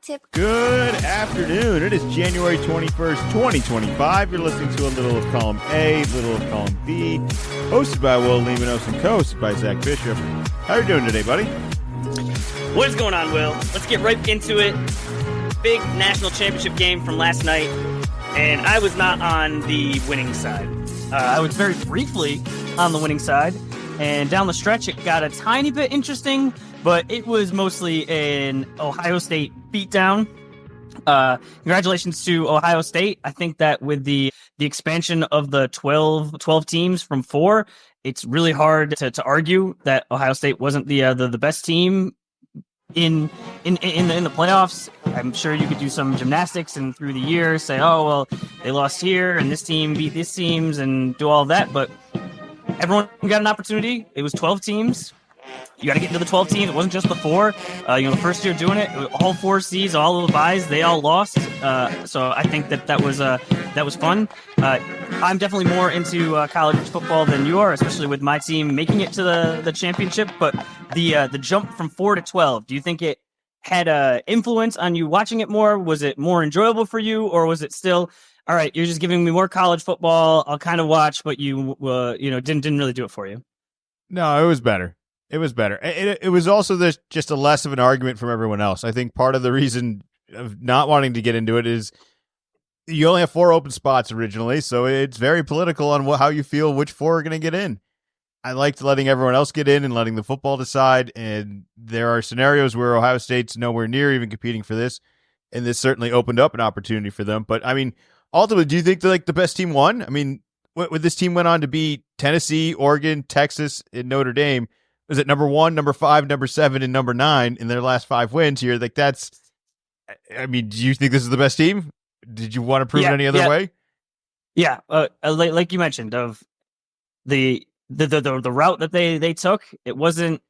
tip. Good afternoon. It is January 21st, 2025. You're listening to a little of column A, little of column B, hosted by Will Lemanos and co-hosted by Zach Bishop. How are you doing today, buddy? What is going on, Will? Let's get right into it. Big national championship game from last night, and I was not on the winning side. I was very briefly on the winning side, and down the stretch it got a tiny bit interesting, but it was mostly an Ohio State beatdown. Congratulations to Ohio State. I think that with the expansion of the 12 teams from 4, it's really hard to argue that Ohio State wasn't the best team in the playoffs. I'm sure you could do some gymnastics and through the years say, oh, well, they lost here and this team beat these teams and do all of that. But everyone got an opportunity. It was 12 teams. You got to get into the 12 teams. It wasn't just the 4. The first year doing it, all 4 seeds, all of the byes, they all lost. So I think that was fun. I'm definitely more into college football than you are, especially with my team making it to the championship. But the jump from 4 to 12, do you think it had an influence on you watching it more? Was it more enjoyable for you, or was it still, all right, you're just giving me more college football, I'll kind of watch, but you didn't really do it for you? No, it was better. It was better. It was also just a less of an argument from everyone else. I think part of the reason of not wanting to get into it is you only have 4 open spots originally, so it's very political on how you feel which 4 are going to get in. I liked letting everyone else get in and letting the football decide, and there are scenarios where Ohio State's nowhere near even competing for this, and this certainly opened up an opportunity for them. But, I mean, ultimately, do you think the best team won? I mean, when this team went on to beat Tennessee, Oregon, Texas, and Notre Dame, was it number 1, number 5, number 7, and number 9 in their last 5 wins here? Like, that's, I mean, do you think this is the best team? Did you want to prove it any other way? Yeah, like you mentioned, of the route that they took, it wasn't.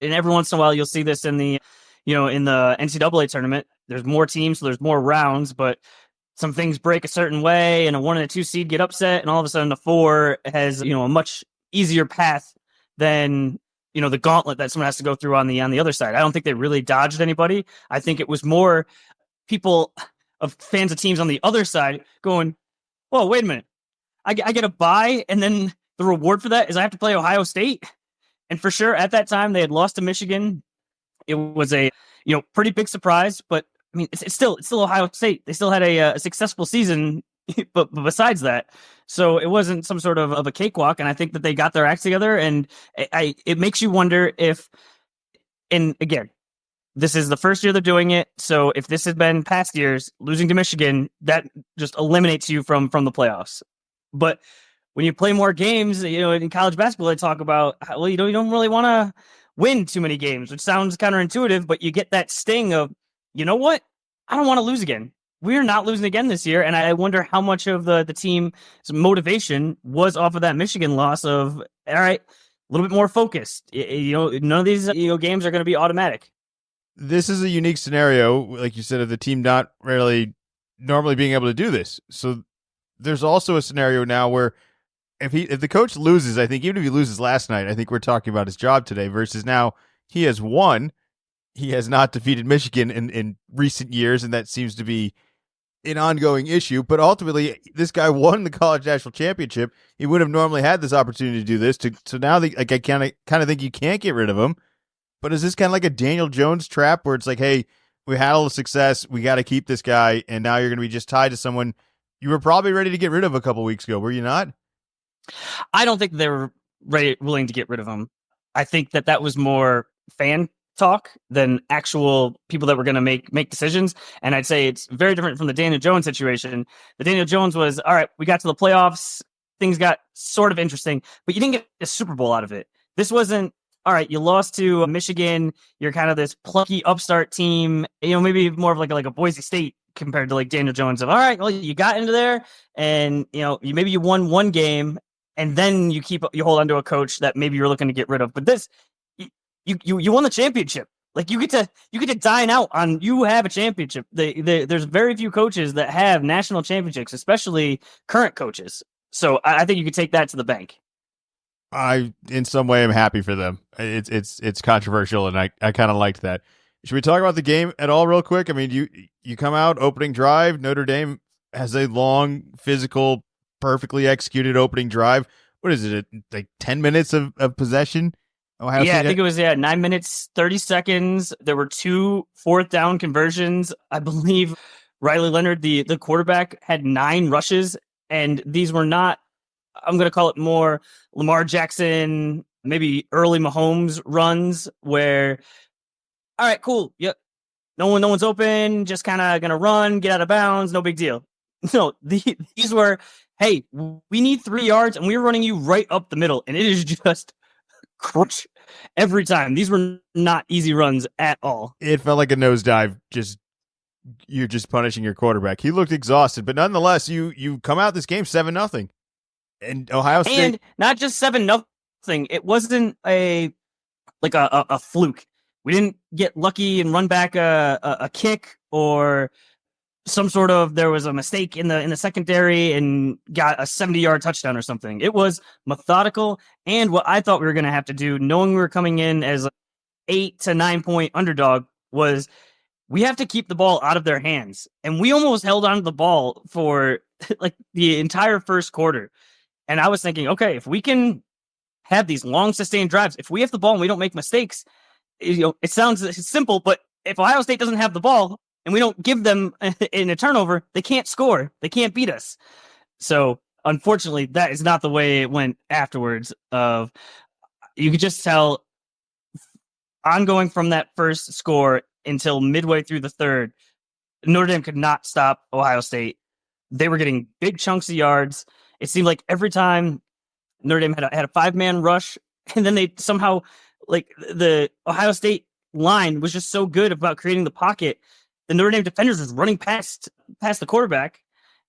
And every once in a while, you'll see this in the NCAA tournament. There's more teams, so there's more rounds, but some things break a certain way, and a 1 and a 2 seed get upset, and all of a sudden the 4 has a much easier path than the gauntlet that someone has to go through on the other side. I don't think they really dodged anybody. I think it was more people of fans of teams on the other side going, "Whoa, wait a minute! I get a bye, and then the reward for that is I have to play Ohio State." And for sure, at that time, they had lost to Michigan. It was a pretty big surprise, but I mean, it's still Ohio State. They still had a successful season, but besides that, so it wasn't some sort of a cakewalk. And I think that they got their acts together, and it makes you wonder if, and again, this is the first year they're doing it. So if this had been past years, losing to Michigan, that just eliminates you from the playoffs. But when you play more games, in college basketball, they talk about, well, you don't really want to win too many games, which sounds counterintuitive, but you get that sting of, you know what? I don't want to lose again. We're not losing again this year. And I wonder how much of the team's motivation was off of that Michigan loss of, all right, a little bit more focused. None of these games are going to be automatic. This is a unique scenario, like you said, of the team not really normally being able to do this. So there's also a scenario now where if the coach loses, I think even if he loses last night, I think we're talking about his job today versus now he has won. He has not defeated Michigan in recent years, and that seems to be an ongoing issue. But ultimately, this guy won the college national championship. He would have normally had this opportunity to do this. So now, I kind of think you can't get rid of him. But is this kind of like a Daniel Jones trap where it's like, hey, we had all the success, we got to keep this guy, and now you're going to be just tied to someone you were probably ready to get rid of a couple weeks ago, were you not? I don't think they were willing to get rid of him. I think that was more fan talk than actual people that were going to make decisions. And I'd say it's very different from the Daniel Jones situation. The Daniel Jones was, all right, we got to the playoffs, things got sort of interesting, but you didn't get a Super Bowl out of it. This wasn't, all right, you lost to Michigan, you're kind of this plucky upstart team, maybe more of like a Boise State compared to like Daniel Jones of, all right, well, you got into there and, maybe you won one game and then you hold on to a coach that maybe you're looking to get rid of. But this, you won the championship. Like you get to dine out on, you have a championship. There's very few coaches that have national championships, especially current coaches. So I think you could take that to the bank. I, in some way, am happy for them. It's controversial, and I kind of liked that. Should we talk about the game at all real quick? I mean, you come out opening drive. Notre Dame has a long, physical, perfectly executed opening drive. What is it? Like 10 minutes of possession? Ohio Yeah, State I think it was 9 minutes, 30 seconds. There were 2 fourth down conversions. I believe Riley Leonard, the quarterback, had 9 rushes, and these were not, I'm going to call it more Lamar Jackson, maybe early Mahomes runs where, all right, cool. Yep. No one's open, just kind of going to run, get out of bounds, no big deal. No, these were, hey, we need 3 yards and we're running you right up the middle, and it is just crunch every time. These were not easy runs at all. It felt like a nosedive. You're just punishing your quarterback. He looked exhausted, but nonetheless, you come out this game 7-0, and Ohio State, and not just 7-0. It wasn't a fluke. We didn't get lucky and run back a kick or some sort of, there was a mistake in the secondary and got a 70-yard touchdown or something. It was methodical, and what I thought we were going to have to do, knowing we were coming in as 8 to 9 point underdog, was we have to keep the ball out of their hands. And we almost held on to the ball for like the entire first quarter. And I was thinking, okay, if we can have these long sustained drives, if we have the ball and we don't make mistakes, it sounds simple, but if Ohio State doesn't have the ball and we don't give them in a turnover, they can't score. They can't beat us. So unfortunately, that is not the way it went afterwards. You could just tell, ongoing from that first score until midway through the third, Notre Dame could not stop Ohio State. They were getting big chunks of yards. It seemed like every time Notre Dame had a 5-man rush, and then they somehow, like, the Ohio State line was just so good about creating the pocket. The Notre Dame defenders was running past the quarterback,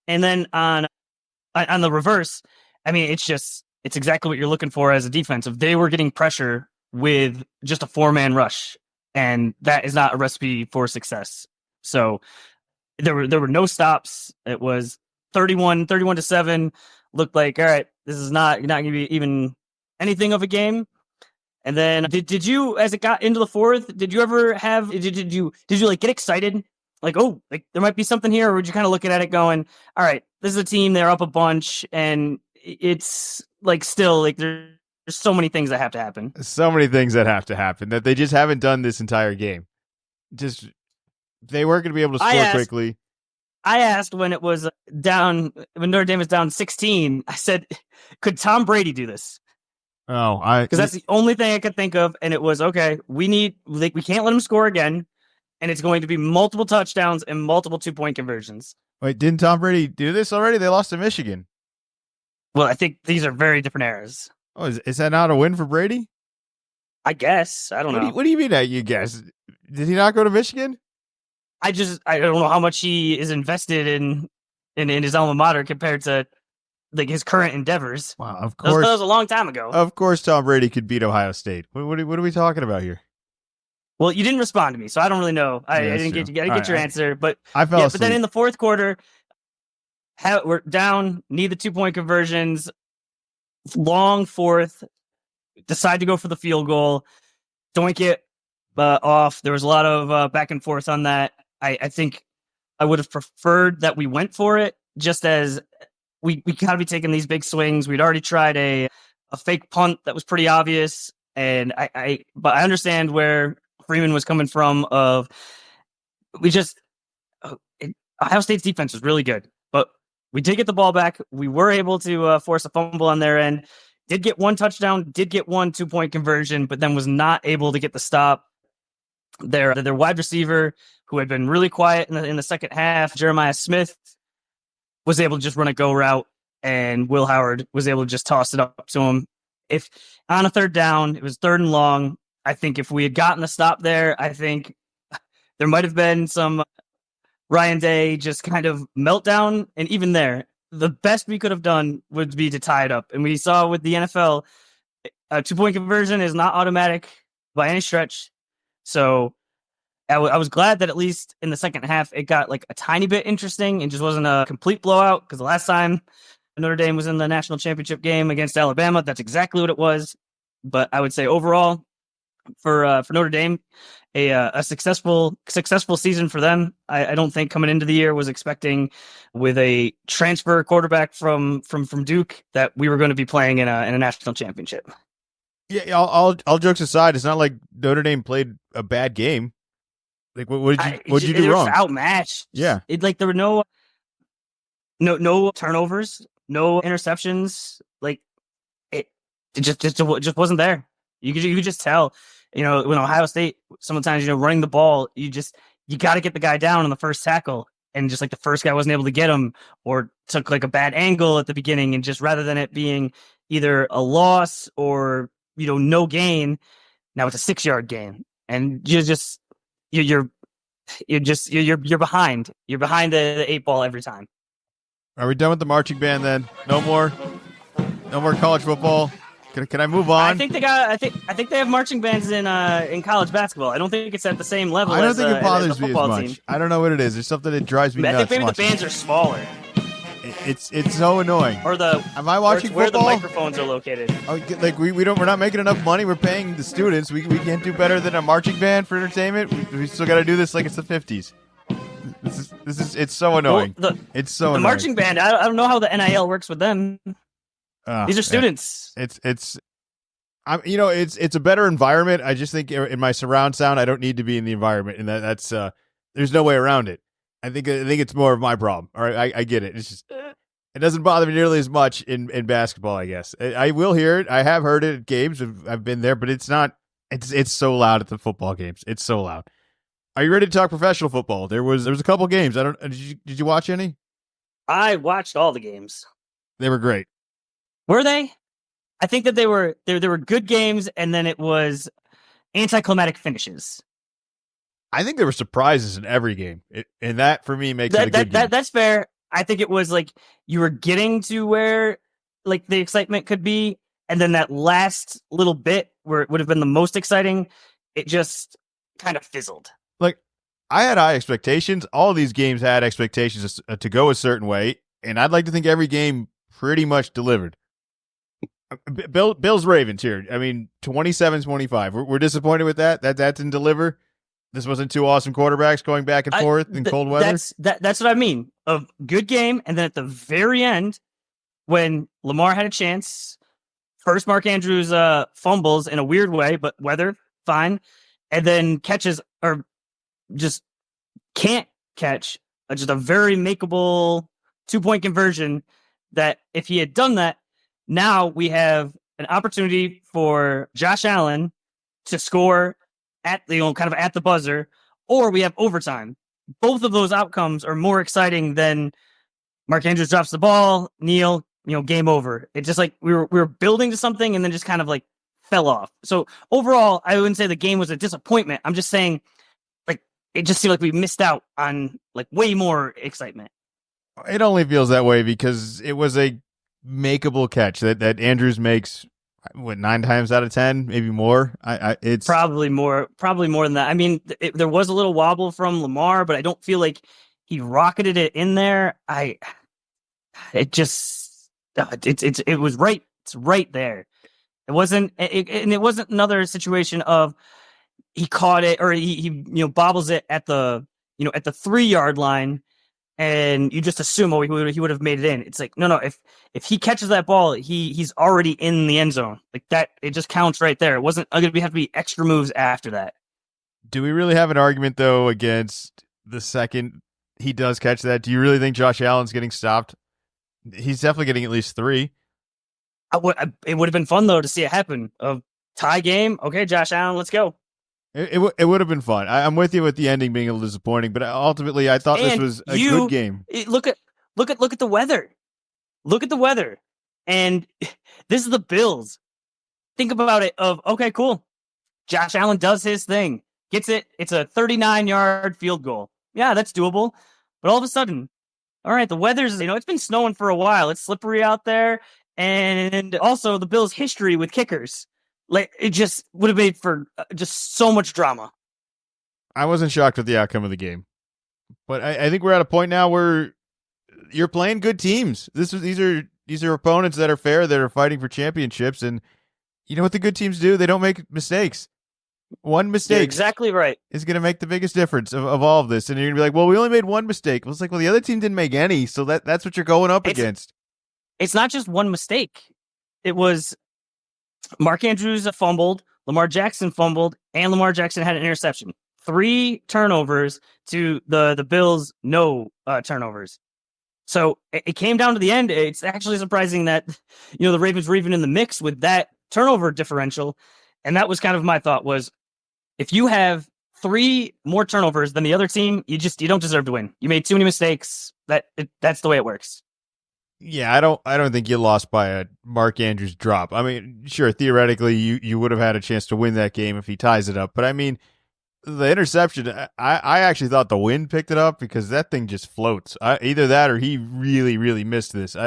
and then on the reverse, I mean, it's exactly what you're looking for as a defense. If they were getting pressure with just a 4-man rush, and that is not a recipe for success. So there were no stops. It was 31-7. Looked like, all right, this is not going to be even anything of a game. And then did you, as it got into the fourth, did you ever have, did you like get excited? Like, oh, like there might be something here, or would you kind of looking at it going, all right, this is a team, they're up a bunch, and it's like still like there's so many things that have to happen. So many things that have to happen that they just haven't done this entire game. Just, they weren't going to be able to score quickly. I asked when it was down, when Notre Dame was down 16, I said, could Tom Brady do this? Oh, because that's the only thing I could think of, and it was, okay, we can't let him score again, and it's going to be multiple touchdowns and multiple 2-point conversions. Wait, didn't Tom Brady do this already? They lost to Michigan. Well, I think these are very different eras. Oh, is that not a win for Brady? I guess. I don't know. What do you mean that you guess? Did he not go to Michigan? I don't know how much he is invested in his alma mater compared to like his current endeavors. Wow, of course. That was a long time ago. Of course Tom Brady could beat Ohio State. What are we talking about here? Well, you didn't respond to me, so I don't really know. I didn't get your answer, but I fell asleep. But then in the fourth quarter, we're down, need the 2-point conversions, long fourth, decide to go for the field goal, don't get off. There was a lot of back and forth on that. I think I would have preferred that we went for it, just as we gotta be taking these big swings. We'd already tried a fake punt that was pretty obvious, and but I understand where Freeman was coming from. Ohio State's defense was really good, but we did get the ball back. We were able to force a fumble on their end. Did get 1 touchdown, did get 1 2-point conversion, but then was not able to get the stop. Their wide receiver, who had been really quiet in the second half, Jeremiah Smith, was able to just run a go route, and Will Howard was able to just toss it up to him. If on a third down, it was 3rd and long. I think if we had gotten the stop there, I think there might have been some Ryan Day just kind of meltdown. And even there, the best we could have done would be to tie it up. And we saw with the NFL, a 2-point conversion is not automatic by any stretch. So I was glad that at least in the second half, it got like a tiny bit interesting and just wasn't a complete blowout. Because the last time Notre Dame was in the national championship game against Alabama, that's exactly what it was. But I would say overall, for Notre Dame. A successful season for them. I don't think coming into the year was expecting with a transfer quarterback from Duke that we were going to be playing in a national championship. Yeah, all jokes aside, it's not like Notre Dame played a bad game. Like, what did you do wrong? Outmatched. Yeah, there were no turnovers, no interceptions. Like it just wasn't there. You could just tell. When Ohio State, sometimes running the ball, you got to get the guy down on the first tackle, and just like the first guy wasn't able to get him, or took like a bad angle at the beginning, and just rather than it being either a loss or no gain, now it's a 6-yard gain, and you're behind. You're behind the 8 ball every time. Are we done with the marching band then? No more college football. Can I move on? I think they have marching bands in college basketball. I don't think it's at the same level. I don't think it bothers me as much. Team. I don't know what it is. There's something that drives me nuts. I think maybe the bands are smaller. It's so annoying. Or am I watching where football? the microphones are located? Like we're not making enough money. We're paying the students. We can't do better than a marching band for entertainment. We still got to do this like it's the 50s. This is it's so annoying. It's so annoying. The marching band. I don't know how the NIL works with them. These are students. It's a better environment. I just think in my surround sound, I don't need to be in the environment, and that's there's no way around it. I think it's more of my problem. All right, I get it. It's just it doesn't bother me nearly as much in basketball. I guess I will hear it. I have heard it at games. I've been there, but it's not. It's so loud at the football games. It's so loud. Are you ready to talk professional football? There was a couple games. Did you watch any? I watched all the games. They were great. Were they? I think that they were good games, and then it was anticlimactic finishes. I think there were surprises in every game, and that for me makes it a good game. That's fair. I think it was like you were getting to where like the excitement could be, and then that last little bit where it would have been the most exciting, it just kind of fizzled. Like I had high expectations. All of these games had expectations to go a certain way, and I'd like to think every game pretty much delivered. Bills Ravens here. I mean, 27-25. We're disappointed with that. That didn't deliver. This wasn't two awesome quarterbacks going back and forth in cold weather. That's what I mean. A good game, and then at the very end, when Lamar had a chance, first Mark Andrews fumbles in a weird way, but weather fine, and then catches or just can't catch just a very makeable 2-point conversion. That if he had done that. Now we have an opportunity for Josh Allen to score at kind of at the buzzer, or we have overtime. Both of those outcomes are more exciting than Mark Andrews drops the ball, Neal, game over. It's just like we were building to something and then just kind of like fell off. So overall, I wouldn't say the game was a disappointment. I'm just saying like it just seemed like we missed out on like way more excitement. It only feels that way because it was a makeable catch that Andrews makes 9 times out of 10, maybe more. It's probably more than that. I mean, there was a little wobble from Lamar, but I don't feel like he rocketed it in there. It was right. It's right there. It wasn't another situation of he caught it or he bobbles it at the 3-yard line. And you just assume, he would have made it in. It's like, no. If he catches that ball, he's already in the end zone. Like that, it just counts right there. It wasn't going to have to be extra moves after that. Do we really have an argument though against the second he does catch that? Do you really think Josh Allen's getting stopped? He's definitely getting at least 3. It would have been fun though to see it happen. A tie game. Okay, Josh Allen, let's go. It would have been fun. I'm with you with the ending being a little disappointing, but ultimately I thought this was a good game. Look at the weather. Look at the weather. And this is the Bills. Think about it okay, cool. Josh Allen does his thing. Gets it. It's a 39-yard field goal. Yeah, that's doable. But all of a sudden, all right, the weather's, it's been snowing for a while. It's slippery out there. And also the Bills' history with kickers. Like it just would have made for just so much drama. I wasn't shocked with the outcome of the game, but I think we're at a point now where you're playing good teams. These are opponents that are fair, that are fighting for championships, and you know what the good teams do? They don't make mistakes. One You're mistake exactly right. is going to make the biggest difference of all of this. And you're going to be like, well, we only made one mistake. Well, it's like, well, the other team didn't make any. So that's what you're going up It's against. it's not just one mistake. It was Mark Andrews fumbled, Lamar Jackson fumbled, and Lamar Jackson had an interception. 3 turnovers to the Bills, no turnovers. So it came down to the end. It's actually surprising that the Ravens were even in the mix with that turnover differential. And that was kind of my thought was, if you have 3 more turnovers than the other team, you don't deserve to win. You made too many mistakes. That's the way it works. Yeah, I don't think you lost by a Mark Andrews drop. I mean, sure, theoretically you would have had a chance to win that game if he ties it up. But I mean, the interception, I actually thought the wind picked it up because that thing just floats. Either that or he really, really missed this.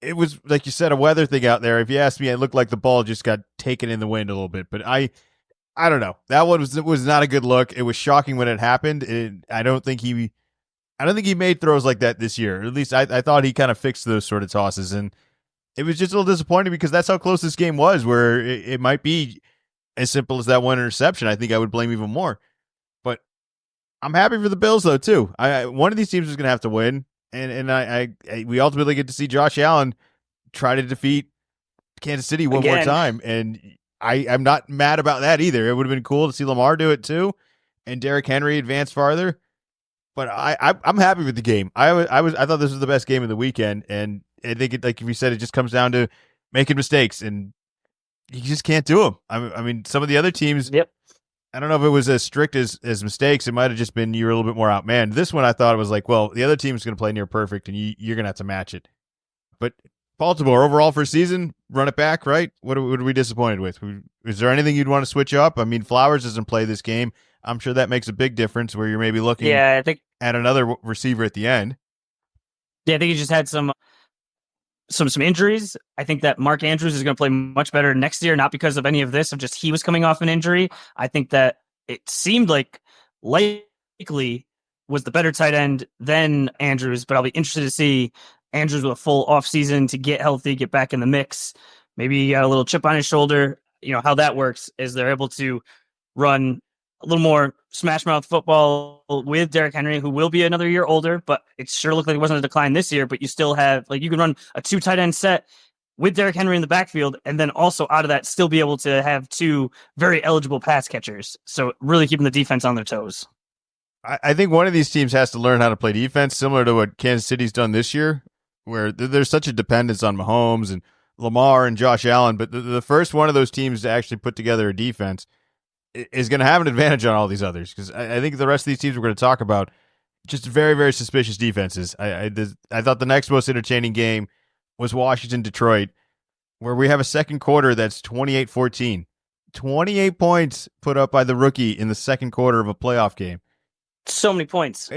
It was, like you said, a weather thing out there. If you ask me, it looked like the ball just got taken in the wind a little bit. But I don't know. That one was not a good look. It was shocking when it happened. I don't think he made throws like that this year. Or at least I thought he kind of fixed those sort of tosses. And it was just a little disappointing because that's how close this game was, where it might be as simple as that one interception. I think I would blame even more. But I'm happy for the Bills, though, too. One of these teams is going to have to win. And we ultimately get to see Josh Allen try to defeat Kansas City one more time. And I'm not mad about that either. It would have been cool to see Lamar do it, too, and Derrick Henry advance farther. But I'm happy with the game. I thought this was the best game of the weekend, and I think like you said, it just comes down to making mistakes, and you just can't do them. I mean, some of the other teams. Yep. I don't know if it was as strict as mistakes. It might have just been you were a little bit more outmanned. This one, I thought it was like, well, the other team's going to play near perfect, and you're going to have to match it. But Baltimore overall for season, run it back, right? What are we disappointed with? Is there anything you'd want to switch up? I mean, Flowers doesn't play this game. I'm sure that makes a big difference where you're maybe looking I think at another receiver at the end. Yeah, I think he just had some injuries. I think that Mark Andrews is going to play much better next year, not because of any of this, of just he was coming off an injury. I think that it seemed like likely was the better tight end than Andrews, but I'll be interested to see Andrews with a full offseason to get healthy, get back in the mix. Maybe he got a little chip on his shoulder. How that works is they're able to run a little more smash mouth football with Derrick Henry, who will be another year older, but it sure looked like it wasn't a decline this year. But you still have, you can run a 2 tight end set with Derrick Henry in the backfield, and then also out of that still be able to have 2 very eligible pass catchers. So really keeping the defense on their toes. I think one of these teams has to learn how to play defense, similar to what Kansas City's done this year, where there's such a dependence on Mahomes and Lamar and Josh Allen. But the first one of those teams to actually put together a defense is going to have an advantage on all these others, because I think the rest of these teams we're going to talk about just very, very suspicious defenses. I thought the next most entertaining game was Washington-Detroit, where we have a second quarter that's 28-14. 28 points put up by the rookie in the second quarter of a playoff game. So many points.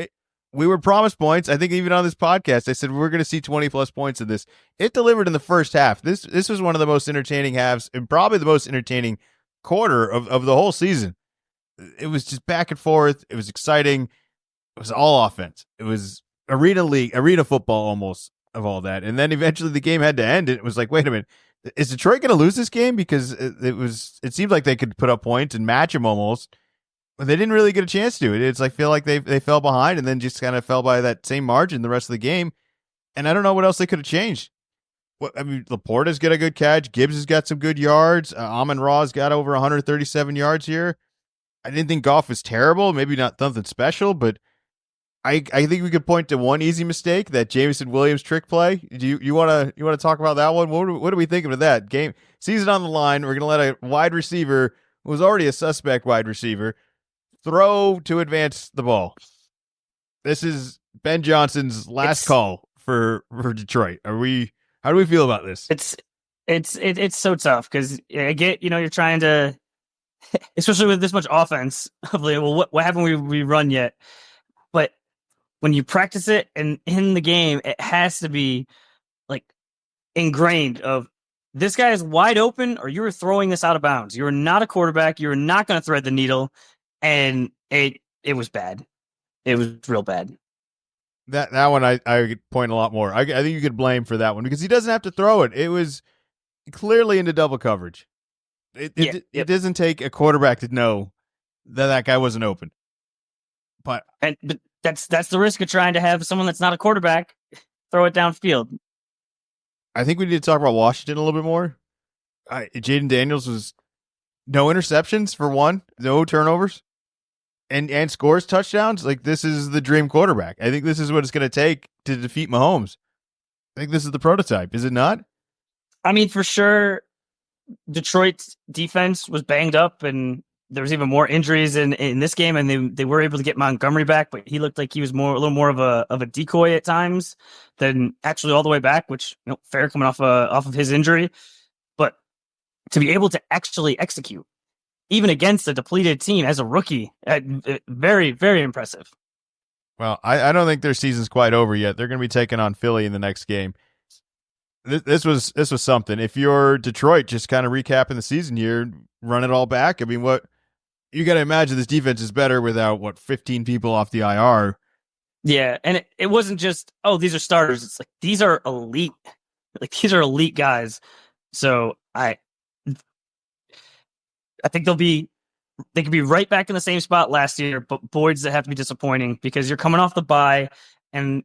We were promised points. I think even on this podcast, I said we're going to see 20-plus points in this. It delivered in the first half. This was one of the most entertaining halves and probably the most entertaining quarter of the whole season. It was just back and forth. It was exciting. It was all offense. It was arena football almost of all that. And then eventually the game had to end. And it was like, wait a minute, is Detroit going to lose this game? Because it seemed like they could put up points and match them almost, but they didn't really get a chance to. It's like, feel like they fell behind and then just kind of fell by that same margin the rest of the game. And I don't know what else they could have changed. I mean, Laporta's got a good catch. Gibbs has got some good yards. Amon-Ra's got over 137 yards here. I didn't think Goff was terrible. Maybe not something special, but I think we could point to one easy mistake, that Jameson Williams trick play. Do you want to talk about that one? What are we thinking of that game? Season on the line. We're going to let a wide receiver, who was already a suspect wide receiver, throw to advance the ball. This is Ben Johnson's last call for Detroit. How do we feel about this? It's so tough because I get, you're trying to, especially with this much offense, of like, well, what haven't we run yet? But when you practice it and in the game, it has to be like ingrained of, this guy is wide open or you're throwing this out of bounds. You're not a quarterback. You're not going to thread the needle. And it was bad. It was real bad. That one I could point a lot more. I think you could blame for that one because he doesn't have to throw it. It was clearly into double coverage. It doesn't take a quarterback to know that guy wasn't open. But that's the risk of trying to have someone that's not a quarterback throw it downfield. I think we need to talk about Washington a little bit more. Jaden Daniels was no interceptions for one, no turnovers, and scores touchdowns. Like, this is the dream quarterback. I think this is what it's going to take to defeat Mahomes. I think this is the prototype, is it not? I mean, for sure, Detroit's defense was banged up, and there was even more injuries in this game, and they were able to get Montgomery back, but he looked like he was a little more of a decoy at times than actually all the way back, which, fair coming off of his injury. But to be able to actually execute, even against a depleted team as a rookie, very, very impressive. Well, I don't think their season's quite over yet. They're going to be taking on Philly in the next game. This was something. If you're Detroit, just kind of recapping the season here, run it all back. I mean, what you got to imagine, this defense is better without 15 people off the IR. Yeah, and it wasn't just, these are starters. It's like, these are elite. Like, these are elite guys. So I think they could be right back in the same spot last year, but boards that have to be disappointing because you're coming off the bye and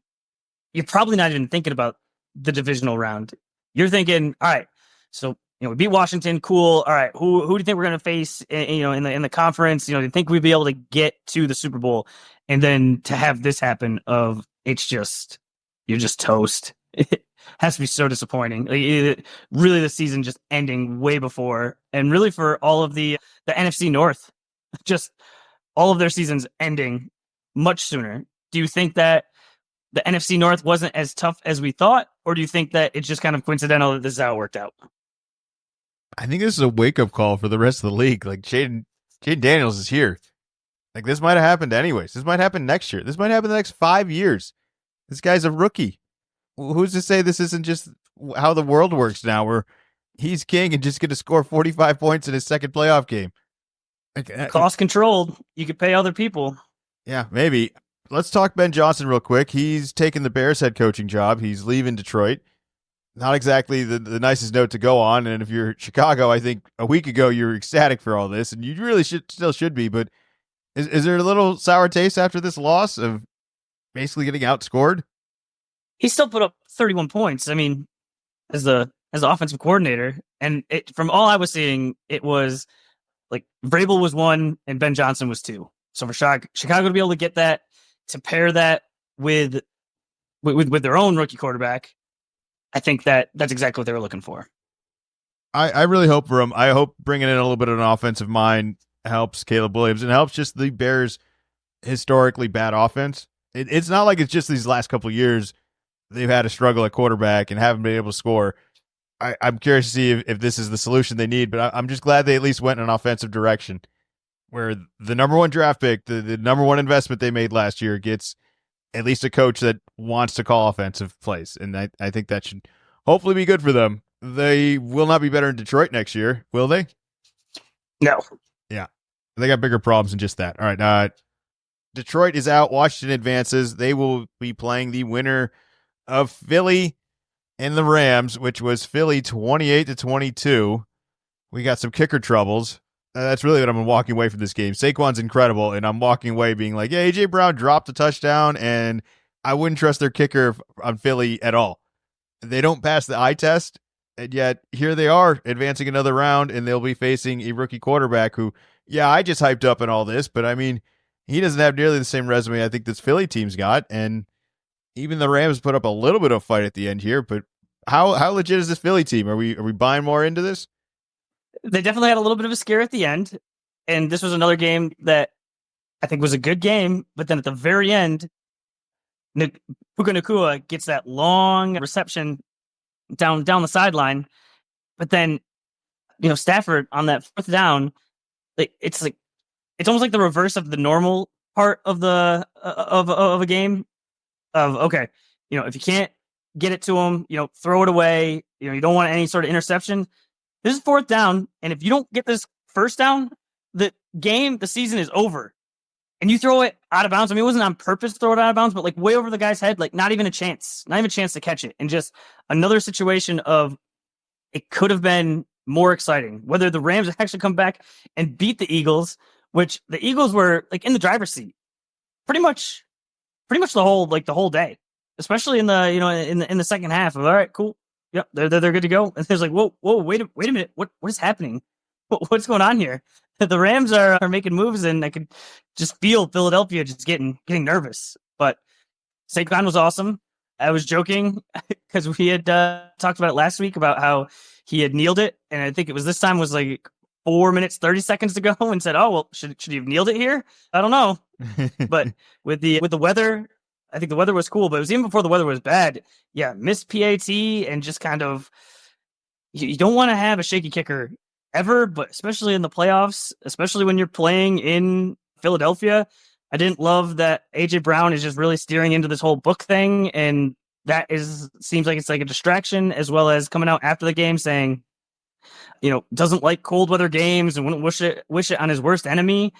you're probably not even thinking about the divisional round. You're thinking, all right, so we beat Washington, cool. All right, who do you think we're going to face? In the conference, do you think we'd be able to get to the Super Bowl? And then to have this happen, you're just toast. It has to be so disappointing. Really, the season just ending way before, and really for all of the NFC North, just all of their seasons ending much sooner. Do you think that the NFC North wasn't as tough as we thought, or do you think that it's just kind of coincidental that this is how it worked out? I think this is a wake-up call for the rest of the league. Like, Jaden Daniels is here. Like, this might have happened anyways. This might happen next year. This might happen the next 5 years. This guy's a rookie. Who's to say this isn't just how the world works now, where he's king and just going to score 45 points in his second playoff game? Cost controlled. You could pay other people. Yeah, maybe. Let's talk Ben Johnson real quick. He's taken the Bears head coaching job. He's leaving Detroit. Not exactly the nicest note to go on. And if you're Chicago, I think a week ago you were ecstatic for all this, and you really still should be. But is there a little sour taste after this loss of basically getting outscored? He still put up 31 points. I mean, as the offensive coordinator, and from all I was seeing, it was like Vrabel was 1 and Ben Johnson was 2. So for Chicago to be able to get that, to pair that with their own rookie quarterback, I think that's exactly what they were looking for. I really hope for him. I hope bringing in a little bit of an offensive mind helps Caleb Williams and helps just the Bears' historically bad offense. It's not like it's just these last couple of years they've had a struggle at quarterback and haven't been able to score. I'm curious to see if this is the solution they need, but I'm just glad they at least went in an offensive direction where the number one draft pick, the number one investment they made last year, gets at least a coach that wants to call offensive plays. And I think that should hopefully be good for them. They will not be better in Detroit next year, will they? No. Yeah. They got bigger problems than just that. All right. Detroit is out. Washington advances. They will be playing the winner of Philly and the Rams, which was Philly 28-22. We got some kicker troubles. That's really what I'm walking away from this game. Saquon's incredible, and I'm walking away being like, yeah, A.J. Brown dropped a touchdown, and I wouldn't trust their kicker on Philly at all. They don't pass the eye test, and yet here they are advancing another round, and they'll be facing a rookie quarterback who, yeah, I just hyped up in all this, but I mean, he doesn't have nearly the same resume I think this Philly team's got, and even the Rams put up a little bit of fight at the end here, but how legit is this Philly team? Are we buying more into this? They definitely had a little bit of a scare at the end, and this was another game that I think was a good game, but then at the very end, Puka Nacua gets that long reception down the sideline, but then Stafford on that fourth down, it's almost like the reverse of the normal part of the of a game of, okay, if you can't get it to him, throw it away, you don't want any sort of interception. This is fourth down, and if you don't get this first down, the season is over. And you throw it out of bounds. I mean, it wasn't on purpose to throw it out of bounds, but way over the guy's head, not even a chance to catch it. And just another situation of it could have been more exciting. Whether the Rams actually come back and beat the Eagles, which the Eagles were like in the driver's seat pretty much the whole day, especially in the in the second half. All right, cool. Yep, they're good to go. And there's like, whoa, wait a minute, what is happening? What's going on here? The Rams are making moves, and I could just feel Philadelphia just getting nervous. But Saquon was awesome. I was joking because we had talked about it last week about how he had kneeled it, and I think it was this time was like 4 minutes 30 seconds to go, and said, "Oh well, should he have kneeled it here? I don't know." But with the weather, I think the weather was cool, but it was even before the weather was bad. Yeah, missed PAT and just kind of you don't want to have a shaky kicker ever, but especially in the playoffs, especially when you're playing in Philadelphia. I didn't love that AJ Brown is just really steering into this whole book thing, and that seems like it's like a distraction, as well as coming out after the game saying, doesn't like cold weather games and wouldn't wish it on his worst enemy.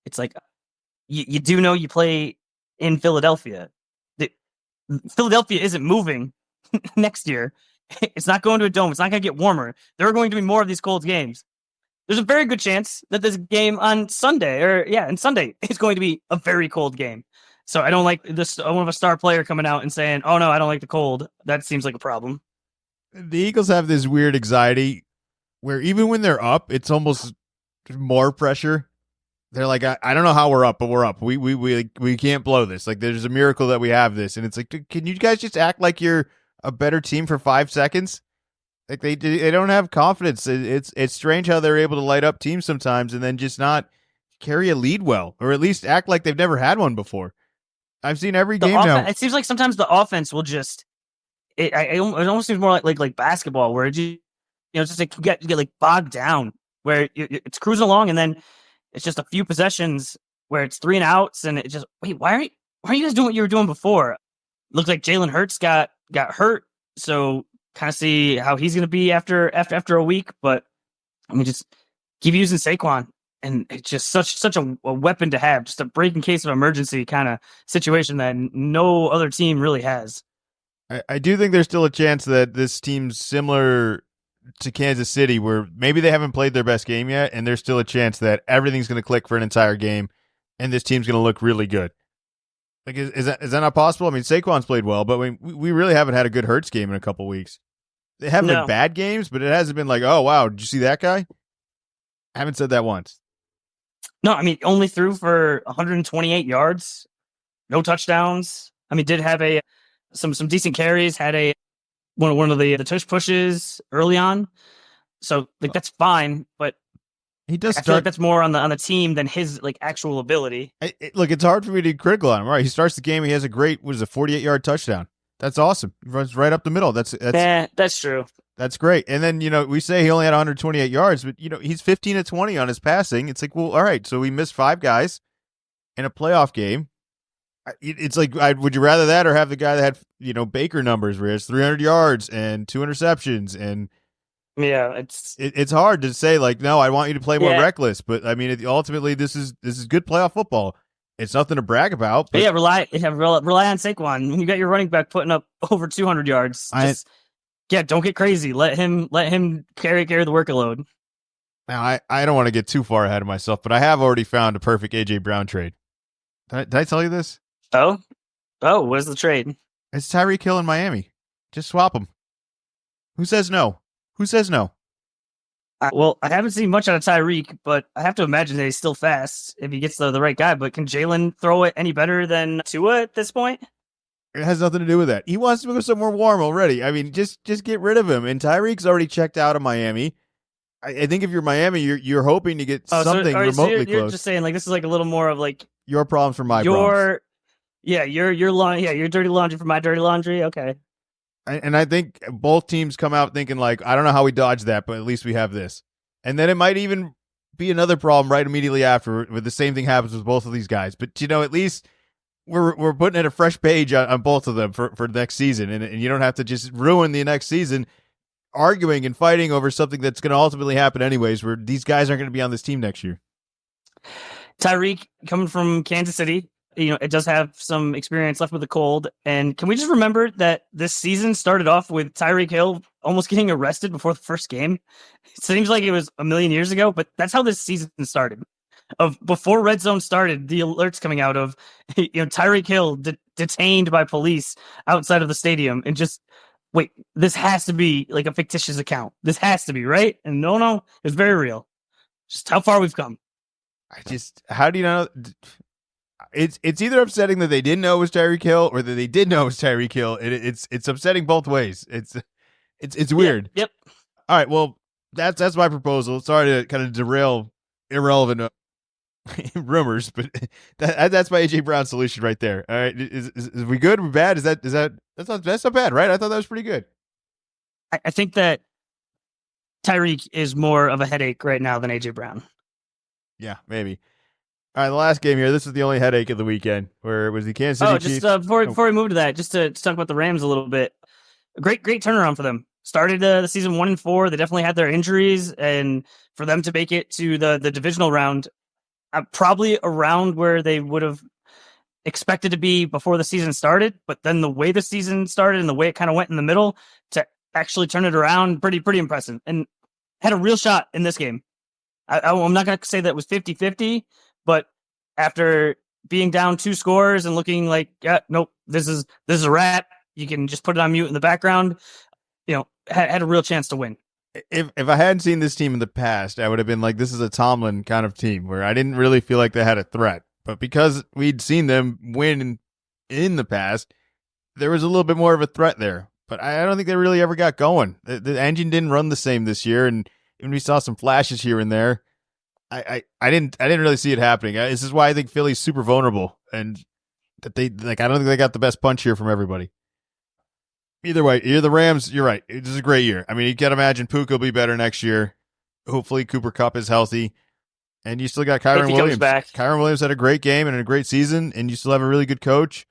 It's like you do know you play in Philadelphia. Philadelphia isn't moving next year. It's not going to a dome. It's not going to get warmer. There are going to be more of these cold games. There's a very good chance that this game on Sunday, is going to be a very cold game. So I don't like this. I want a star player coming out and saying, "Oh no, I don't like the cold." That seems like a problem. The Eagles have this weird anxiety where even when they're up, it's almost more pressure. They're like, I don't know how we're up, but we're up. We can't blow this. Like, there's a miracle that we have this, and it's like, can you guys just act like you're a better team for 5 seconds? Like they don't have confidence. It's strange how they're able to light up teams sometimes and then just not carry a lead well, or at least act like they've never had one before. I've seen every game now. It seems like sometimes the offense will just it almost seems more like basketball, where it's just like you get like bogged down, where it's cruising along, and then it's just a few possessions where it's 3 and outs, and it just why are you guys doing what you were doing before? Looks like Jalen Hurts got hurt, so kind of see how he's going to be after a week. But I mean, just keep using Saquon, and it's just such a weapon to have, just a break in case of emergency kind of situation that no other team really has. I do think there's still a chance that this team's similar to Kansas City, where maybe they haven't played their best game yet, and there's still a chance that everything's going to click for an entire game, and this team's going to look really good. Like, is that not possible? I mean, Saquon's played well, but we really haven't had a good Hurts game in a couple weeks. They haven't been bad games, but it hasn't been like, oh, wow, did you see that guy? I haven't said that once. No, I mean, only threw for 128 yards, no touchdowns. I mean, did have some decent carries, had one of the tush pushes early on. So, like, that's fine, but he does. I feel like that's more on the team than his like actual ability. Look, it's hard for me to be critical on him. Right, he starts the game. He has a great 48-yard touchdown. That's awesome. He runs right up the middle. That's true. That's great. And then we say he only had 128 yards, but he's 15 of 20 on his passing. It's like, well, all right. So we missed 5 guys in a playoff game. It's like, would you rather that or have the guy that had Baker numbers where he has 300 yards and 2 interceptions and. Yeah, it's hard to say like, no, I want you to play more reckless, but I mean, ultimately, this is good playoff football. It's nothing to brag about. But rely on Saquon. When you got your running back putting up over 200 yards, don't get crazy. Let him carry the workload. Now, I don't want to get too far ahead of myself, but I have already found a perfect AJ Brown trade. Did I tell you this? Oh, what is the trade? It's Tyreek Hill in Miami. Just swap him. Who says no? Well, I haven't seen much out of Tyreek, but I have to imagine that he's still fast if he gets the right guy. But can Jalen throw it any better than Tua at this point? It has nothing to do with that. He wants to go somewhere warm already. I mean, just get rid of him. And Tyreek's already checked out of Miami. I think if you're Miami, you're hoping to get something remotely close. You're just saying like this is like a little more of like your problems for my problems. Your dirty laundry for my dirty laundry. Okay. And I think both teams come out thinking like, I don't know how we dodged that, but at least we have this. And then it might even be another problem right immediately after, where the same thing happens with both of these guys. But at least we're putting in a fresh page on both of them for next season, and you don't have to just ruin the next season arguing and fighting over something that's going to ultimately happen anyways, where these guys aren't going to be on this team next year. Tyreek coming from Kansas City, it does have some experience left with the cold. And can we just remember that this season started off with Tyreek Hill almost getting arrested before the first game? It seems like it was a million years ago, but that's how this season started. Before Red Zone started, the alerts coming out of Tyreek Hill detained by police outside of the stadium, and just wait, this has to be like a fictitious account. This has to be right, and no, it's very real. Just how far we've come. How do you know? It's either upsetting that they didn't know it was Tyreek Hill or that they did know it was Tyreek Hill. It's upsetting both ways. It's weird. Yep. All right. Well, that's my proposal. Sorry to kind of derail irrelevant rumors, but that's my AJ Brown solution right there. All right. Is we good? We bad? That's not bad, right? I thought that was pretty good. I think that Tyreek is more of a headache right now than AJ Brown. Yeah, maybe. All right, the last game here. This is the only headache of the weekend, where it was the Kansas City Chiefs. Before we move to that, just to talk about the Rams a little bit. A great turnaround for them. Started the season 1-4. They definitely had their injuries, and for them to make it to the divisional round, probably around where they would have expected to be before the season started. But then the way the season started and the way it kind of went in the middle to actually turn it around, pretty impressive, and had a real shot in this game. I'm not going to say that it was 50-50, but after being down 2 scores and looking like, nope, this is a wrap. You can just put it on mute in the background. Had a real chance to win. If I hadn't seen this team in the past, I would have been like, this is a Tomlin kind of team where I didn't really feel like they had a threat. But because we'd seen them win in the past, there was a little bit more of a threat there. But I don't think they really ever got going. The engine didn't run the same this year, and we saw some flashes here and there. I didn't really see it happening. This is why I think Philly's super vulnerable, and that I don't think they got the best punch here from everybody. Either way, you're the Rams. You're right. This is a great year. I mean, you got to imagine Puka will be better next year. Hopefully, Cooper Kupp is healthy, and you still got Kyron Williams. Kyron Williams had a great game and a great season, and you still have a really good coach.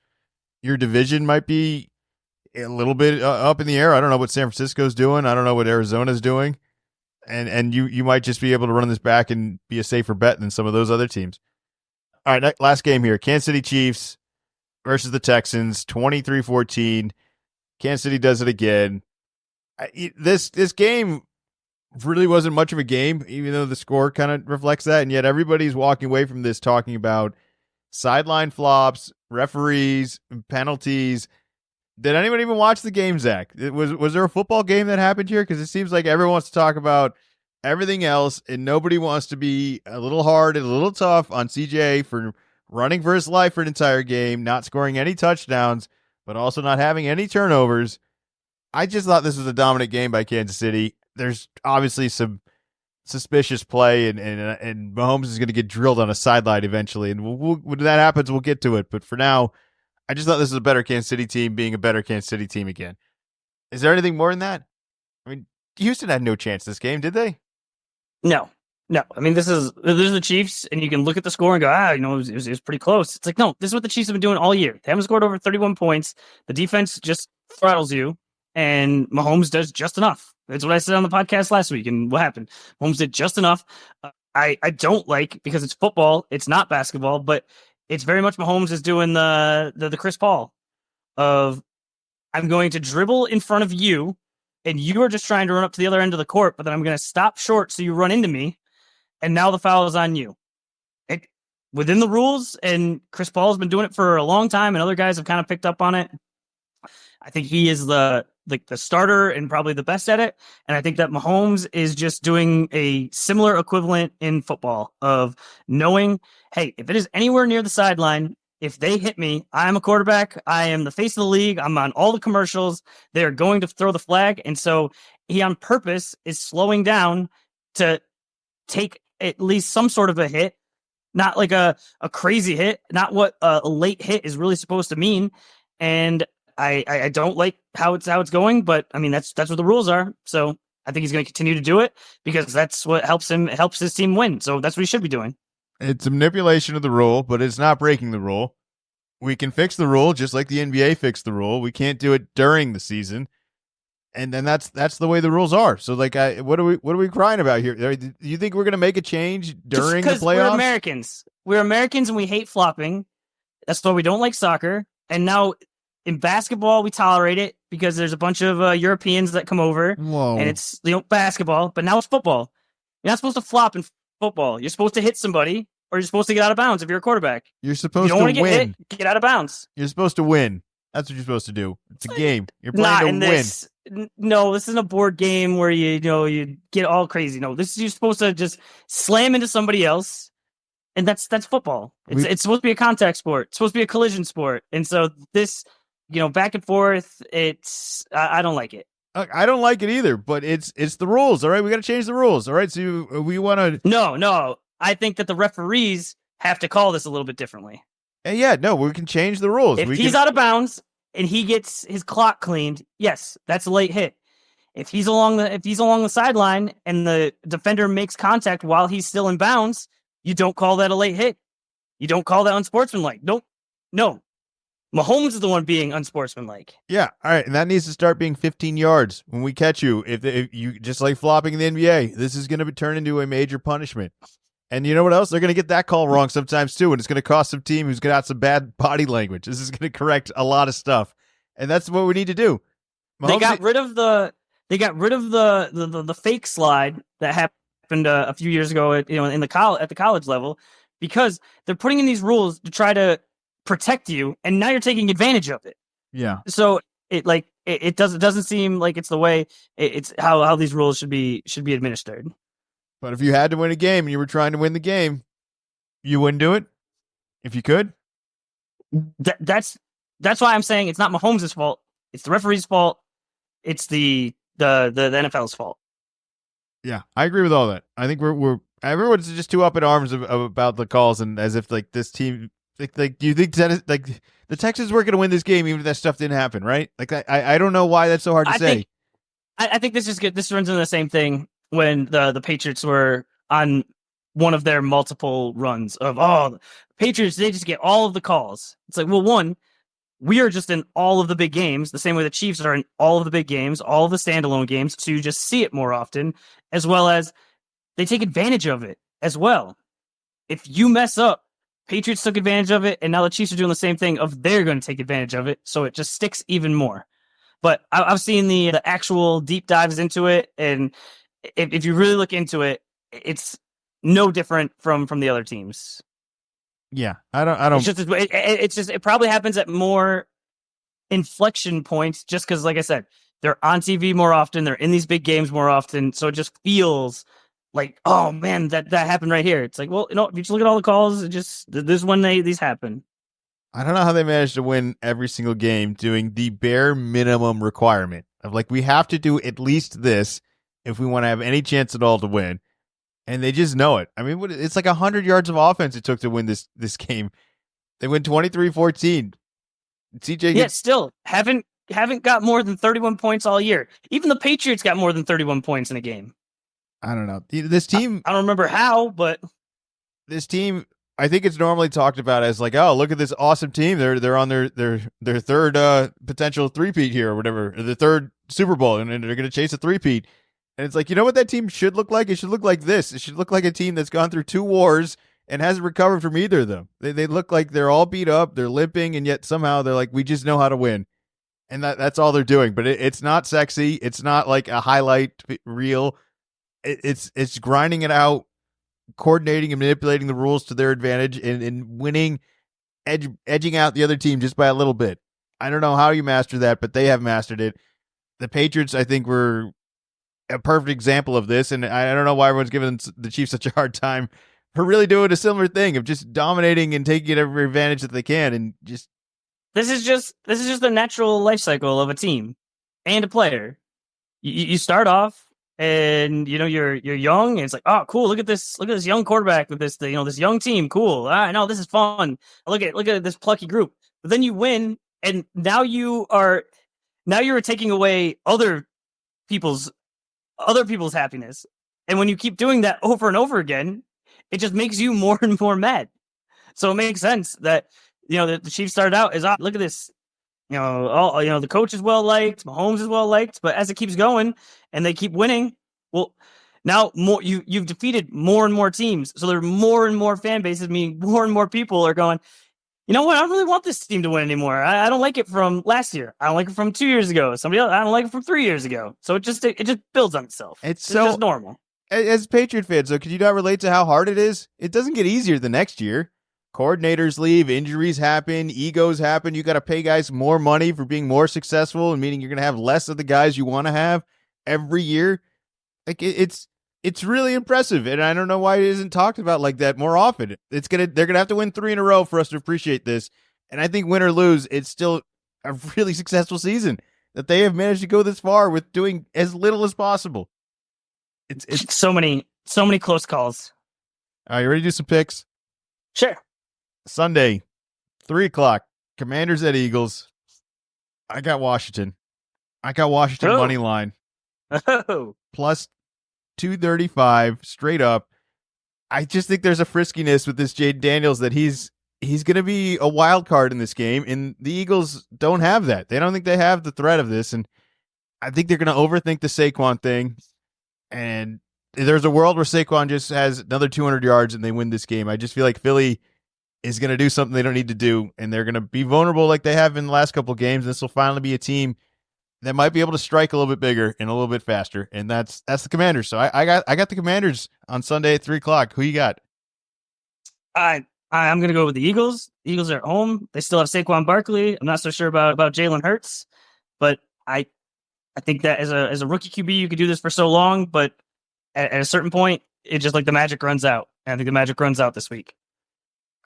Your division might be a little bit up in the air. I don't know what San Francisco's doing. I don't know what Arizona's doing. And you might just be able to run this back and be a safer bet than some of those other teams. All right, last game here. Kansas City Chiefs versus the Texans, 23-14. Kansas City does it again. This game really wasn't much of a game, even though the score kind of reflects that, and yet everybody's walking away from this talking about sideline flops, referees, penalties. Did anyone even watch the game, Zach? Was there a football game that happened here? Because it seems like everyone wants to talk about everything else, and nobody wants to be a little hard and a little tough on CJ for running for his life for an entire game, not scoring any touchdowns, but also not having any turnovers. I just thought this was a dominant game by Kansas City. There's obviously some suspicious play, and Mahomes is going to get drilled on a sideline eventually. And when that happens, we'll get to it. But for now, I just thought this was a better Kansas City team being a better Kansas City team again. Is there anything more than that? I mean, Houston had no chance this game, did they? No. I mean, this is the Chiefs, and you can look at the score and go, it was pretty close. It's like, no, this is what the Chiefs have been doing all year. They haven't scored over 31 points. The defense just throttles you, and Mahomes does just enough. That's what I said on the podcast last week, and what happened? Mahomes did just enough. I don't like, because it's football, it's not basketball, but it's very much Mahomes is doing the Chris Paul of, I'm going to dribble in front of you, and you are just trying to run up to the other end of the court, but then I'm going to stop short so you run into me, and now the foul is on you. Within the rules, and Chris Paul has been doing it for a long time, and other guys have kind of picked up on it. I think he is the starter and probably the best at it, and I think that Mahomes is just doing a similar equivalent in football of knowing, hey, if it is anywhere near the sideline, if they hit me, I'm a quarterback, I am the face of the league, I'm on all the commercials, they are going to throw the flag, and so he on purpose is slowing down to take at least some sort of a hit, not like a crazy hit, not what a late hit is really supposed to mean. And I don't like how it's going, but I mean, that's what the rules are. So I think he's going to continue to do it because that's what helps his team win. So that's what he should be doing. It's a manipulation of the rule, but it's not breaking the rule. We can fix the rule just like the NBA fixed the rule. We can't do it during the season. And then that's the way the rules are. So like, what are we crying about here? Do you think we're going to make a change during the playoffs? We're Americans. We're Americans and we hate flopping. That's why we don't like soccer. And now in basketball, we tolerate it because there's a bunch of Europeans that come over, Whoa. and it's basketball. But now it's football. You're not supposed to flop in football. You're supposed to hit somebody, or you're supposed to get out of bounds if you're a quarterback. You're supposed you don't to want to win. Get hit, get out of bounds. You're supposed to win. That's what you're supposed to do. It's a game. You're playing Not to in win. this. No, this isn't a board game where you get all crazy. No, this is you're supposed to just slam into somebody else, and that's football. It's supposed to be a contact sport. It's supposed to be a collision sport, and so this, back and forth. I don't like it. I don't like it either, but it's the rules. All right, we got to change the rules. All right, so we want to. No, I think that the referees have to call this a little bit differently. Yeah, no, we can change the rules. If he's out of bounds and he gets his clock cleaned, yes, that's a late hit. If he's along the sideline and the defender makes contact while he's still in bounds, you don't call that a late hit. You don't call that unsportsmanlike. Nope. No. Mahomes is the one being unsportsmanlike. Yeah, all right, and that needs to start being 15 yards when we catch you. If you just like flopping in the NBA, this is going to be turned into a major punishment. And you know what else? They're going to get that call wrong sometimes too, and it's going to cost some team who's got some bad body language. This is going to correct a lot of stuff, and that's what we need to do. Mahomes, they got rid of the fake slide that happened a few years ago at the college level, because they're putting in these rules to try to protect you, and now you're taking advantage of it. Yeah. So it doesn't seem like it's the way it's how these rules should be administered. But if you had to win a game and you were trying to win the game, you wouldn't do it if you could. That's why I'm saying it's not Mahomes' fault. It's the referee's fault. It's the NFL's fault. Yeah, I agree with all that. I think we're everyone's just too up in arms about the calls, and as if like this team, like do you think that the Texans were going to win this game even if that stuff didn't happen, right? Like I don't know why that's so hard to say. I think this runs into the same thing when the Patriots were on one of their multiple runs of the Patriots, they just get all of the calls. It's like, well, one, we are just in all of the big games, the same way the Chiefs are in all of the big games, all of the standalone games, so you just see it more often, as well as they take advantage of it as well. If you mess up, Patriots took advantage of it, and now the Chiefs are doing the same thing of they're going to take advantage of it, so it just sticks even more. But I've seen the actual deep dives into it, and if you really look into it, it's no different from the other teams. Yeah, I don't. It's just it probably happens at more inflection points, just because, like I said, they're on TV more often, they're in these big games more often, so it just feels like, oh man, that happened right here. It's like, well, if you just look at all the calls, it just this is when these happen. I don't know how they managed to win every single game doing the bare minimum requirement of like we have to do at least this if we want to have any chance at all to win. And they just know it. I mean, it's like 100 yards of offense it took to win this game. They win 23-14. CJ still haven't got more than 31 points all year. Even the Patriots got more than 31 points in a game. I don't know. This team, I don't remember how, but this team, I think it's normally talked about as like, oh, look at this awesome team. They're on their third potential three-peat here or whatever, or the third Super Bowl, and they're going to chase a three-peat. And it's like, you know what that team should look like? It should look like this. It should look like a team that's gone through 2 wars and hasn't recovered from either of them. They look like they're all beat up, they're limping, and yet somehow they're like, we just know how to win. And that's all they're doing. But it's not sexy. It's not like a highlight reel. It's grinding it out, coordinating and manipulating the rules to their advantage, and winning, edging out the other team just by a little bit. I don't know how you master that, but they have mastered it. The Patriots, I think, were a perfect example of this, and I don't know why everyone's giving the Chiefs such a hard time for really doing a similar thing of just dominating and taking every advantage that they can, and just this is just the natural life cycle of a team and a player. You start off, and you're young, and it's like, oh, cool, look at this young quarterback with this this young team, cool. I know this is fun. Look at this plucky group. But then you win, and now you're taking away other people's happiness. And when you keep doing that over and over again, it just makes you more and more mad. So it makes sense that, the Chiefs started out as, look at this, the coach is well liked, Mahomes is well liked, but as it keeps going and they keep winning, well, now you've defeated more and more teams. So there are more and more fan bases, meaning more and more people are going, you know what? I don't really want this team to win anymore. I don't like it from last year. I don't like it from 2 years ago. Somebody else, I don't like it from 3 years ago. So it just builds on itself. It's just normal. As Patriot fans, though, could you not relate to how hard it is? It doesn't get easier the next year. Coordinators leave, injuries happen, egos happen. You got to pay guys more money for being more successful, and meaning you're going to have less of the guys you want to have every year. Like it's really impressive, and I don't know why it isn't talked about like that more often. They're gonna have to win 3 in a row for us to appreciate this. And I think win or lose, it's still a really successful season that they have managed to go this far with doing as little as possible. It's so many close calls. Are you ready to do some picks? Sure. Sunday, 3:00, Commanders at Eagles. I got Washington. Money line. Oh. Plus 235 straight up. I just think there's a friskiness with this Jaden Daniels that he's going to be a wild card in this game, and the Eagles don't have that. They don't think they have the threat of this, and I think they're going to overthink the Saquon thing, and there's a world where Saquon just has another 200 yards and they win this game. I just feel like Philly is going to do something they don't need to do, and they're going to be vulnerable like they have in the last couple of games. This will finally be a team that might be able to strike a little bit bigger and a little bit faster, and that's the Commanders. So I got the Commanders on Sunday at 3:00. Who you got? I'm going to go with the Eagles. The Eagles are at home. They still have Saquon Barkley. I'm not so sure about Jalen Hurts, but I think that as a rookie QB, you could do this for so long, but at a certain point, it's just like the magic runs out. And I think the magic runs out this week.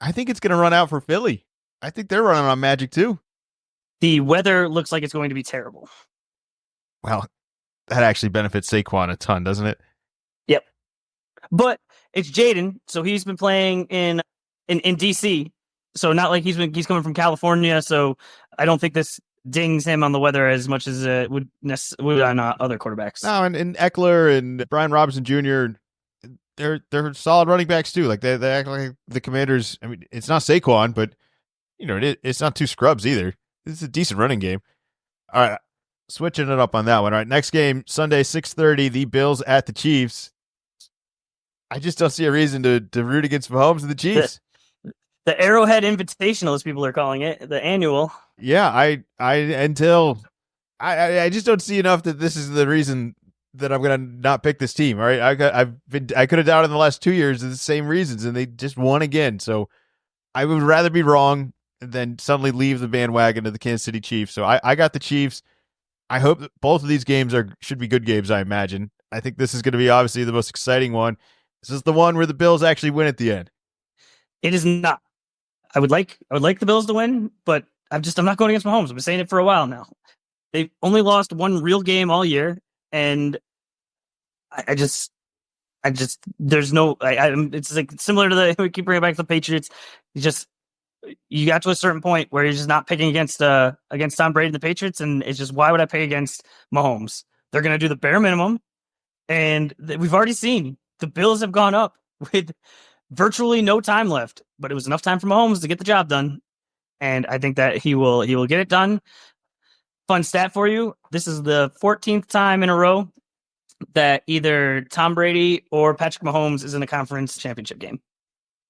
I think it's going to run out for Philly. I think they're running on magic too. The weather looks like it's going to be terrible. Well, that actually benefits Saquon a ton, doesn't it? Yep. But it's Jaden, so he's been playing in DC. So not like he's coming from California, so I don't think this dings him on the weather as much as it would on other quarterbacks. No, and Eckler and Brian Robinson Jr., they're solid running backs too. Like they act like the Commanders. I mean, it's not Saquon, but it's not two scrubs either. This is a decent running game. All right, switching it up on that one. All right, next game, Sunday, 6:30, the Bills at the Chiefs. I just don't see a reason to root against Mahomes and the Chiefs. The Arrowhead Invitational, as people are calling it, the annual. Yeah, I just don't see enough that this is the reason that I'm gonna not pick this team. All right, I could have doubted in the last 2 years the same reasons, and they just won again. So I would rather be wrong than suddenly leave the bandwagon to the Kansas City Chiefs. So I got the Chiefs. I hope that both of these games should be good games, I imagine. I think this is going to be obviously the most exciting one. This is the one where the Bills actually win at the end. It is not. I would like the Bills to win, but I'm not going against Mahomes. I've been saying it for a while now. They've only lost one real game all year, and I just there's no. It's like similar to we keep bringing back the Patriots. You got to a certain point where you're just not picking against Tom Brady and the Patriots, and it's just, why would I pick against Mahomes? They're going to do the bare minimum, and we've already seen the Bills have gone up with virtually no time left, but it was enough time for Mahomes to get the job done, and I think that he will get it done. Fun stat for you: this is the 14th time in a row that either Tom Brady or Patrick Mahomes is in a conference championship game.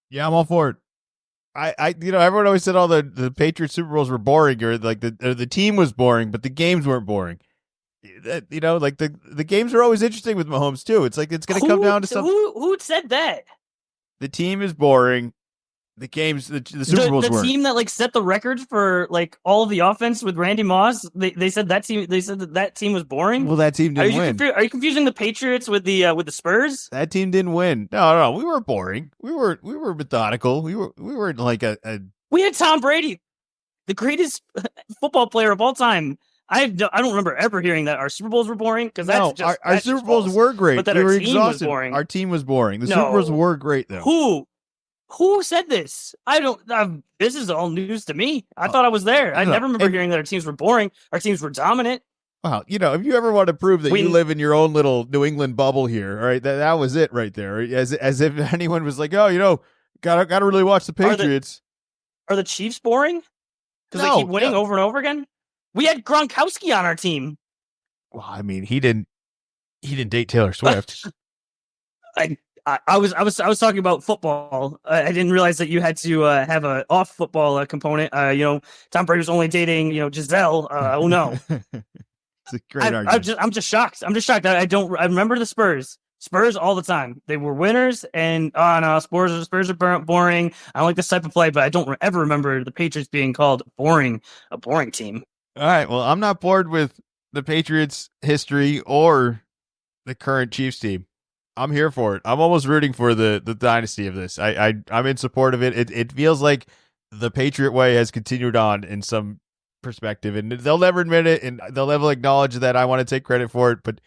Yeah, I'm all for it. Everyone always said all the Patriots Super Bowls were boring, or like the team was boring, but the games weren't boring. Like the games are always interesting with Mahomes too. It's like it's going to come down to something. Who said that? The team is boring. The games, the Super Bowls weren't. The team that set the record for all of the offense with Randy Moss. They said that team. They said that team was boring. Well, that team didn't win. Are you confusing the Patriots with the Spurs? That team didn't win. No, we were boring. We were methodical. We weren't like a. We had Tom Brady, the greatest football player of all time. I don't remember ever hearing that our Super Bowls were boring, because our Super Bowls were great. But that we our were team exhausted. was boring. Our team was boring. The Super Bowls were great though. Who said this? I don't. This is all news to me. I thought I was there. I never remember hearing that our teams were boring. Our teams were dominant. Well, if you ever want to prove that you live in your own little New England bubble here, all right, that was it right there. As if anyone was like, gotta really watch the Patriots. Are the Chiefs boring? Because they keep winning over and over again. We had Gronkowski on our team. Well, I mean, he didn't date Taylor Swift. I was talking about football. I didn't realize that you had to have a off football component. Tom Brady was only dating Giselle. Oh no, It's a great argument. I'm just shocked. I'm just shocked. I remember the Spurs. Spurs all the time. They were winners, and no, Spurs are boring. I don't like this type of play, but I don't ever remember the Patriots being called boring, a boring team. All right. Well, I'm not bored with the Patriots' history or the current Chiefs team. I'm here for it. I'm almost rooting for the dynasty of this. I'm in support of it. It feels like the Patriot way has continued on in some perspective, and they'll never admit it, and they'll never acknowledge that I want to take credit for it. But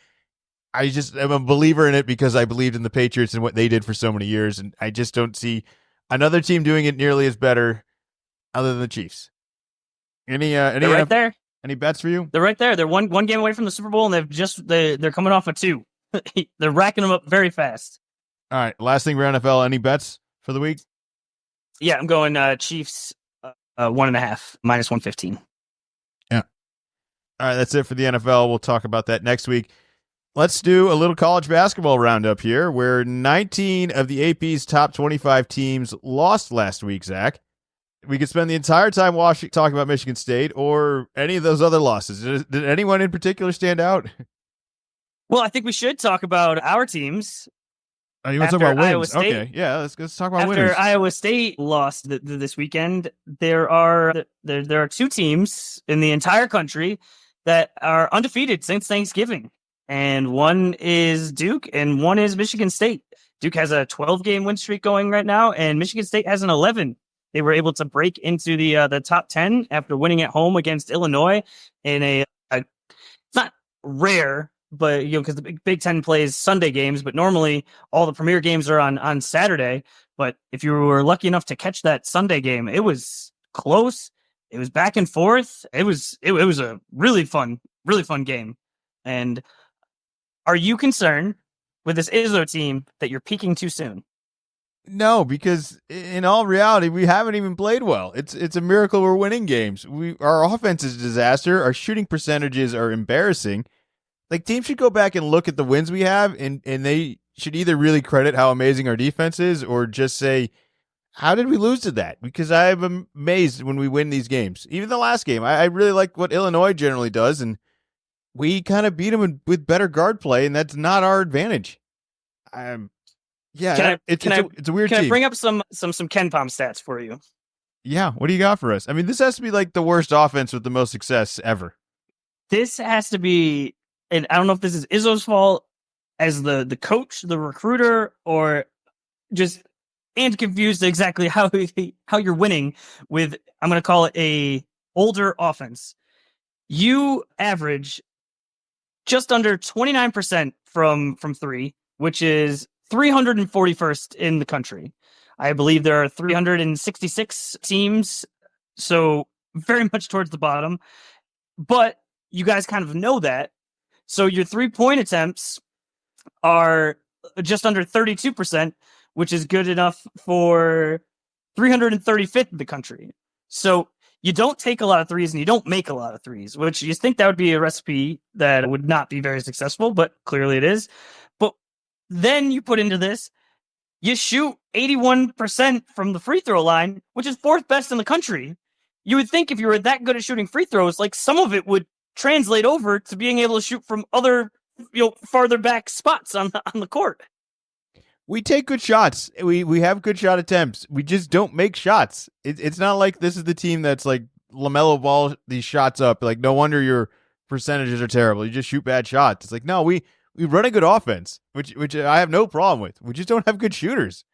I just am a believer in it because I believed in the Patriots and what they did for so many years, and I just don't see another team doing it nearly as better other than the Chiefs. They're right there. Any bets for you? They're right there. They're one game away from the Super Bowl, and they're coming off of 2. They're racking them up very fast. All right. Last thing for NFL. Any bets for the week? Yeah, I'm going Chiefs 1.5 minus 115. Yeah. All right. That's it for the NFL. We'll talk about that next week. Let's do a little college basketball roundup here, where 19 of the AP's top 25 teams lost last week, Zach. We could spend the entire time talking about Michigan State or any of those other losses. Did anyone in particular stand out? Well, I think we should talk about our teams. Oh, you want to talk about wins? Okay, yeah, let's talk about winners. After Iowa State lost this weekend, there are 2 teams in the entire country that are undefeated since Thanksgiving, and one is Duke and one is Michigan State. Duke has a 12-game win streak going right now, and Michigan State has an 11. They were able to break into the top 10 after winning at home against Illinois in it's not rare, but because the Big Ten plays Sunday games, but normally all the premier games are on Saturday. But if you were lucky enough to catch that Sunday game, it was close. It was back and forth. It was a really fun game. And are you concerned with this Izzo team that you're peaking too soon? No, because in all reality, we haven't even played well. It's a miracle we're winning games. Our offense is a disaster. Our shooting percentages are embarrassing. Like, teams should go back and look at the wins we have, and they should either really credit how amazing our defense is or just say, how did we lose to that? Because I'm amazed when we win these games. Even the last game, I really like what Illinois generally does, and we kind of beat them with better guard play, and that's not our advantage. Yeah, it's a weird team. Can I bring up some Ken Pom stats for you? Yeah, what do you got for us? I mean, this has to be like the worst offense with the most success ever. This has to be, and I don't know if this is Izzo's fault as the coach, the recruiter, or just and confused exactly how you're winning with, I'm going to call it a older offense. You average just under 29% from 3, which is 341st in the country. I believe there are 366 teams, so very much towards the bottom. But you guys kind of know that. So your 3-point attempts are just under 32%, which is good enough for 335th in the country. So you don't take a lot of threes and you don't make a lot of threes, which you think that would be a recipe that would not be very successful, but clearly it is. But then you put into this, you shoot 81% from the free throw line, which is 4th best in the country. You would think if you were that good at shooting free throws, like some of it would translate over to being able to shoot from other, farther back spots on the court. We take good shots. We have good shot attempts. We just don't make shots. It's not like this is the team that's like LaMelo Ball these shots up. Like, no wonder your percentages are terrible. You just shoot bad shots. It's like, no, we run a good offense, which I have no problem with. We just don't have good shooters.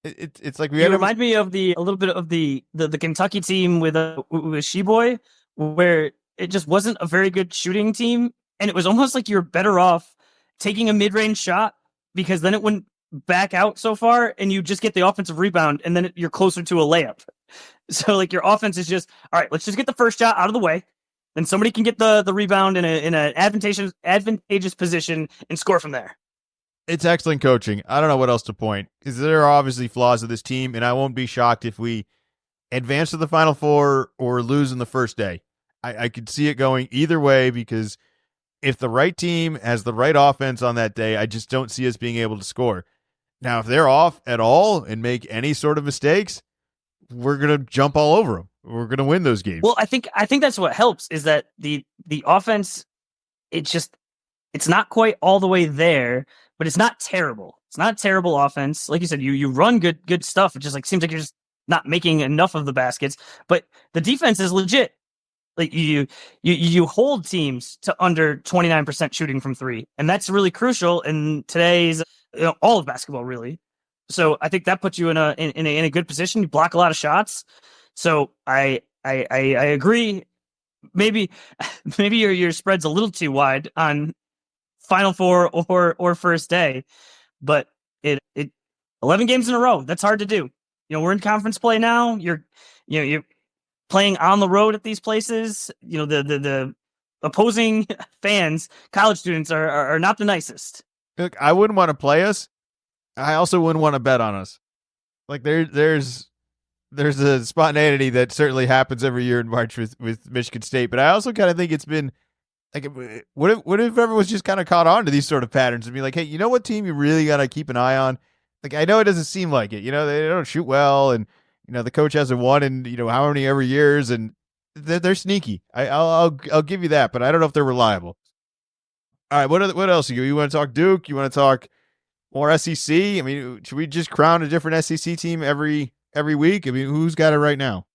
It's like we remind me of a little bit of the Kentucky team with Sheboy, where it just wasn't a very good shooting team, and it was almost like you're better off taking a mid-range shot because then it wouldn't back out so far, and you just get the offensive rebound, and then you're closer to a layup. So like your offense is just, all right, let's just get the first shot out of the way, then somebody can get the rebound in an advantageous position and score from there. It's excellent coaching. I don't know what else to point, because there are obviously flaws of this team, and I won't be shocked if we advance to the Final Four or lose in the first day. I could see it going either way, because if the right team has the right offense on that day, I just don't see us being able to score. Now, if they're off at all and make any sort of mistakes, we're gonna jump all over them. We're gonna win those games. Well, I think that's what helps is that the offense, it's not quite all the way there, but it's not terrible. It's not terrible offense. Like you said, you run good stuff. It just like seems like you're just not making enough of the baskets. But the defense is legit. Like you hold teams to under 29% shooting from three, and that's really crucial in today's all of basketball, really. So I think that puts you in a good position. You block a lot of shots. So I agree. Maybe your spread's a little too wide on Final Four or first day, but it 11 games in a row. That's hard to do. We're in conference play now. You're playing on the road at these places. The opposing fans, college students are not the nicest. Look, I wouldn't want to play us. I also wouldn't want to bet on us. Like there's a spontaneity that certainly happens every year in March with Michigan State, but I also kind of think it's been like, what if everyone's just kind of caught on to these sort of patterns and be like, hey, you know what team you really got to keep an eye on? Like, I know it doesn't seem like it. They don't shoot well, and the coach hasn't won in how many ever years, and they're sneaky. I'll give you that, but I don't know if they're reliable. All right, what else you want to talk Duke? You want to talk more SEC? I mean, should we just crown a different SEC team every week? I mean, who's got it right now?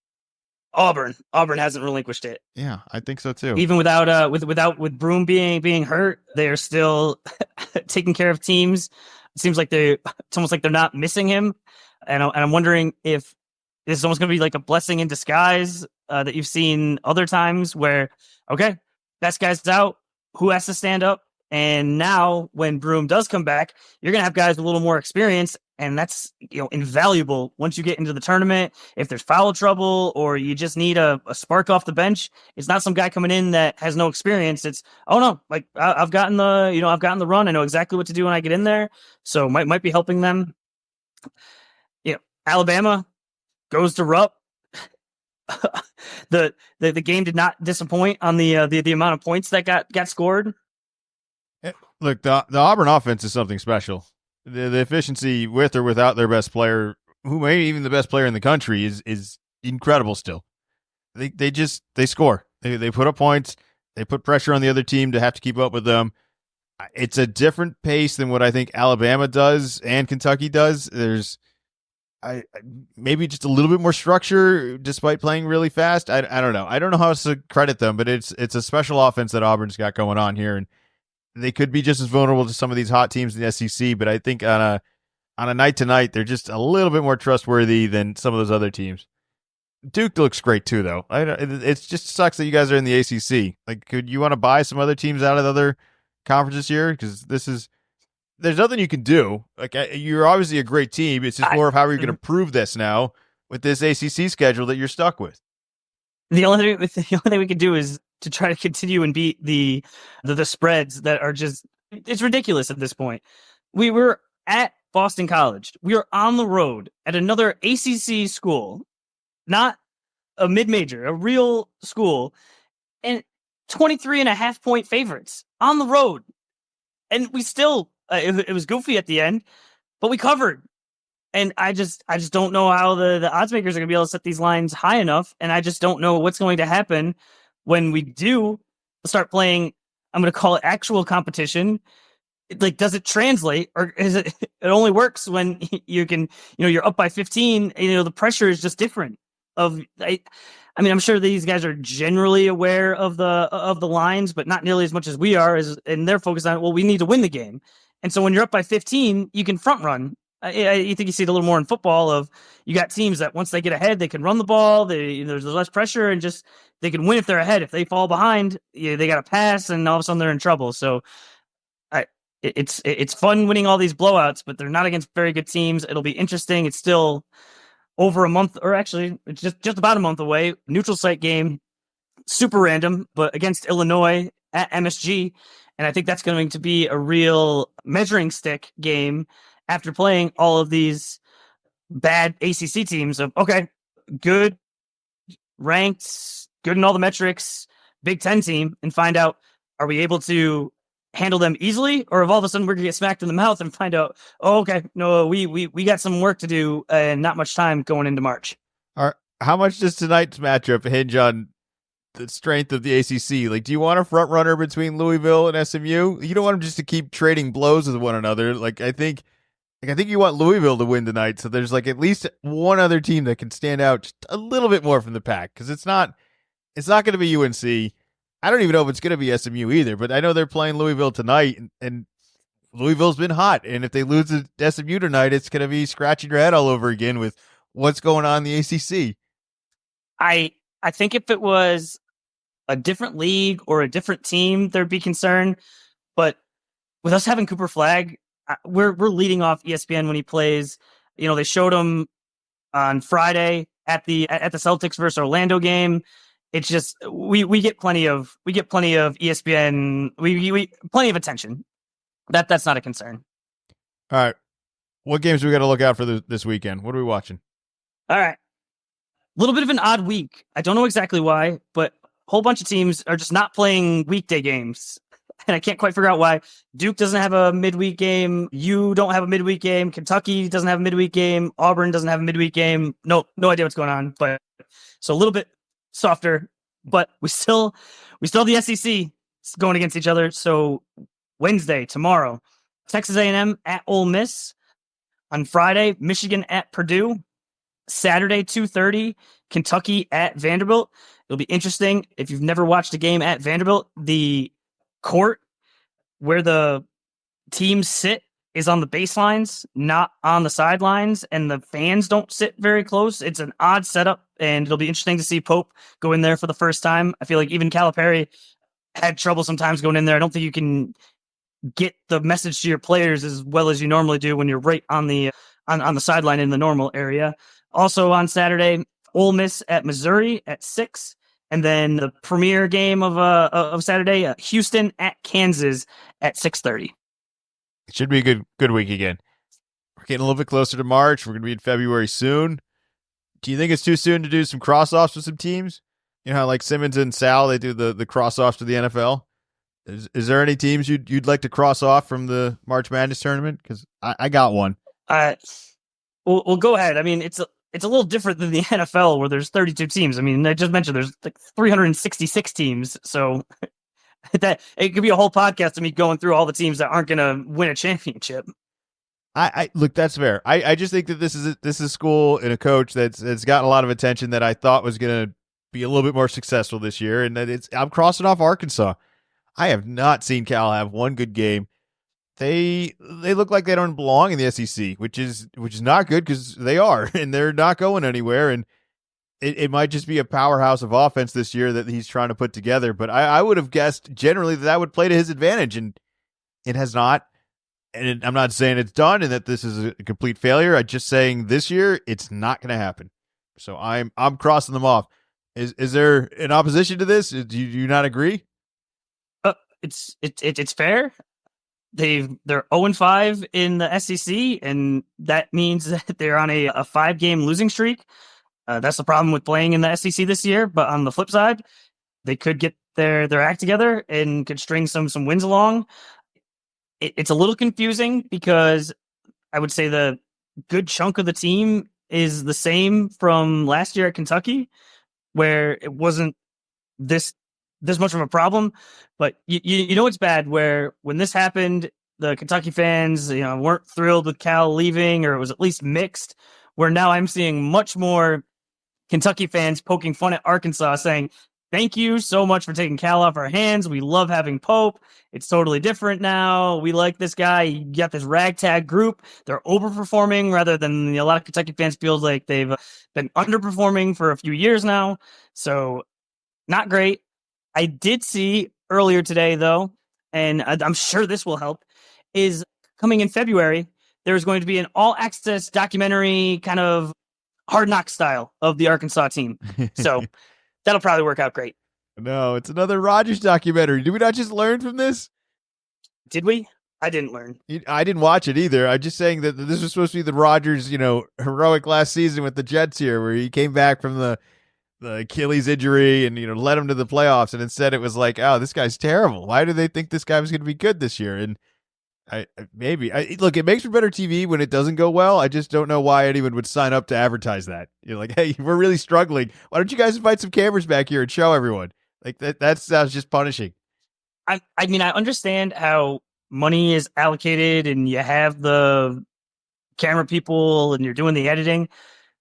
Auburn hasn't relinquished it. Yeah, I think so too. Even without with Broom being hurt, they are still taking care of teams. It seems like it's almost like they're not missing him, and I'm wondering if this is almost going to be like a blessing in disguise that you've seen other times where, okay, best guy's out, who has to stand up? And now when Broom does come back, you're going to have guys with a little more experience, and that's invaluable once you get into the tournament. If there's foul trouble or you just need a spark off the bench, it's not some guy coming in that has no experience. It's, oh no, like I've gotten the run. I know exactly what to do when I get in there. So might be helping them. Alabama goes to Rupp. The game did not disappoint on the amount of points that got scored. Look, the Auburn offense is something special. The efficiency with or without their best player, who may be even the best player in the country, is incredible still. They score. They put up points. They put pressure on the other team to have to keep up with them. It's a different pace than what I think Alabama does and Kentucky does. There's maybe just a little bit more structure despite playing really fast. I don't know. I don't know how else to credit them, but it's a special offense that Auburn's got going on here, and they could be just as vulnerable to some of these hot teams in the SEC, but I think on a night to night, they're just a little bit more trustworthy than some of those other teams. Duke looks great too, though. It just sucks that you guys are in the ACC. Like, could you want to buy some other teams out of the other conferences here? Because there's nothing you can do. Like, you're obviously a great team. It's just more of how are you going to prove this now with this ACC schedule that you're stuck with. The only thing we can do is to try to continue and beat the spreads that are just, it's ridiculous at this point. We were at Boston College. We are on the road at another ACC school, not a mid-major, a real school, and 23.5 point favorites on the road. And we still, it was goofy at the end, but we covered. And I just don't know how the odds makers are going to be able to set these lines high enough. And I just don't know what's going to happen when we do start playing. I'm going to call it actual competition. Like, does it translate, or is it only works when you can, you're up by 15, the pressure is just different. I mean, I'm sure these guys are generally aware of the lines, but not nearly as much as we are, and they're focused on, well, we need to win the game. And so when you're up by 15, you can front run. I think you see it a little more in football of, you got teams that once they get ahead, they can run the ball. There's less pressure, and just they can win if they're ahead. If they fall behind, they got to pass, and all of a sudden they're in trouble. So it's fun winning all these blowouts, but they're not against very good teams. It'll be interesting. It's still over a month, or actually it's just about a month away. Neutral site game, super random, but against Illinois at MSG. And I think that's going to be a real measuring stick game after playing all of these bad ACC teams of, okay, good, ranked, good in all the metrics, Big Ten team, and find out, are we able to handle them easily, or if all of a sudden we're gonna get smacked in the mouth and find out, oh, okay, no, we got some work to do and not much time going into March. How much does tonight's matchup hinge on the strength of the ACC? Like, do you want a front runner between Louisville and SMU? You don't want them just to keep trading blows with one another. I think you want Louisville to win tonight, so there's at least one other team that can stand out just a little bit more from the pack, because it's not going to be UNC. I don't even know if it's going to be SMU either, but I know they're playing Louisville tonight, and Louisville's been hot. And if they lose to SMU tonight, it's going to be scratching your head all over again with what's going on in the ACC. I think if it was a different league or a different team, there'd be concern. But with us having Cooper Flagg, we're leading off ESPN when he plays. They showed him on Friday at the Celtics versus Orlando game. It's just we get plenty of ESPN. We plenty of attention. That's not a concern. All right, what games do we got to look out for this weekend? What are we watching? All right, a little bit of an odd week. I don't know exactly why, but a whole bunch of teams are just not playing weekday games, and I can't quite figure out why. Duke doesn't have a midweek game. You don't have a midweek game. Kentucky doesn't have a midweek game. Auburn doesn't have a midweek game. No idea what's going on. But so a little bit softer, but we still have the SEC going against each other. So Wednesday, tomorrow, Texas A&M at Ole Miss. On Friday, Michigan at Purdue. Saturday, 2:30, Kentucky at Vanderbilt. It'll be interesting. If you've never watched a game at Vanderbilt, the court where the teams sit is on the baselines, not on the sidelines, and the fans don't sit very close. It's an odd setup, and it'll be interesting to see Pope go in there for the first time. I feel like even Calipari had trouble sometimes going in there. I don't think you can get the message to your players as well as you normally do when you're right on the sideline in the normal area. Also on Saturday, Ole Miss at Missouri at 6, and then the premier game of Saturday, Houston at Kansas at 6:30. It should be a good week again. We're getting a little bit closer to March. We're going to be in February soon. Do you think it's too soon to do some cross-offs with some teams? You know how like Simmons and Sal, they do the cross-offs to the NFL? Is there any teams you'd like to cross off from the March Madness tournament? Because I got one. Well, go ahead. I mean, it's a little different than the NFL where there's 32 teams. I mean, I just mentioned there's like 366 teams. So that it could be a whole podcast of me going through all the teams that aren't going to win a championship. I look, that's fair. I just think that this is a school and a coach that's gotten a lot of attention that I thought was going to be a little bit more successful this year. And that I'm crossing off Arkansas. I have not seen Cal have one good game. They look like they don't belong in the SEC, which is not good because they are, and they're not going anywhere. And it might just be a powerhouse of offense this year that he's trying to put together. But I would have guessed generally that would play to his advantage, and it has not. And I'm not saying it's done and that this is a complete failure. I'm just saying this year it's not going to happen. So I'm crossing them off. Is there an opposition to this? Do you not agree? It's fair. They're 0-5 in the SEC, and that means that they're on a 5-game losing streak. That's the problem with playing in the SEC this year. But on the flip side, they could get their act together and could string some wins along. It's a little confusing because I would say the good chunk of the team is the same from last year at Kentucky, where it wasn't this much of a problem. But you know it's bad where when this happened, the Kentucky fans weren't thrilled with Cal leaving, or it was at least mixed, where now I'm seeing much more Kentucky fans poking fun at Arkansas saying, thank you so much for taking Cal off our hands. We love having Pope. It's totally different now. We like this guy. You got this ragtag group. They're overperforming rather than a lot of Kentucky fans feel like they've been underperforming for a few years now. So not great. I did see earlier today, though, and I'm sure this will help, is coming in February, there's going to be an all-access documentary kind of Hard Knock style of the Arkansas team. So that'll probably work out great. No, it's another Rodgers documentary. Did we not just learn from this? Did we? I didn't learn. I didn't watch it either. I'm just saying that this was supposed to be the Rodgers, heroic last season with the Jets here, where he came back from the the Achilles injury and led him to the playoffs, and instead it was like, oh, this guy's terrible. Why do they think this guy was going to be good this year? And look, it makes for better TV when it doesn't go well. I just don't know why anyone would sign up to advertise that. You're like, hey, we're really struggling. Why don't you guys invite some cameras back here and show everyone? Like that sounds just punishing. I mean, I understand how money is allocated and you have the camera people and you're doing the editing,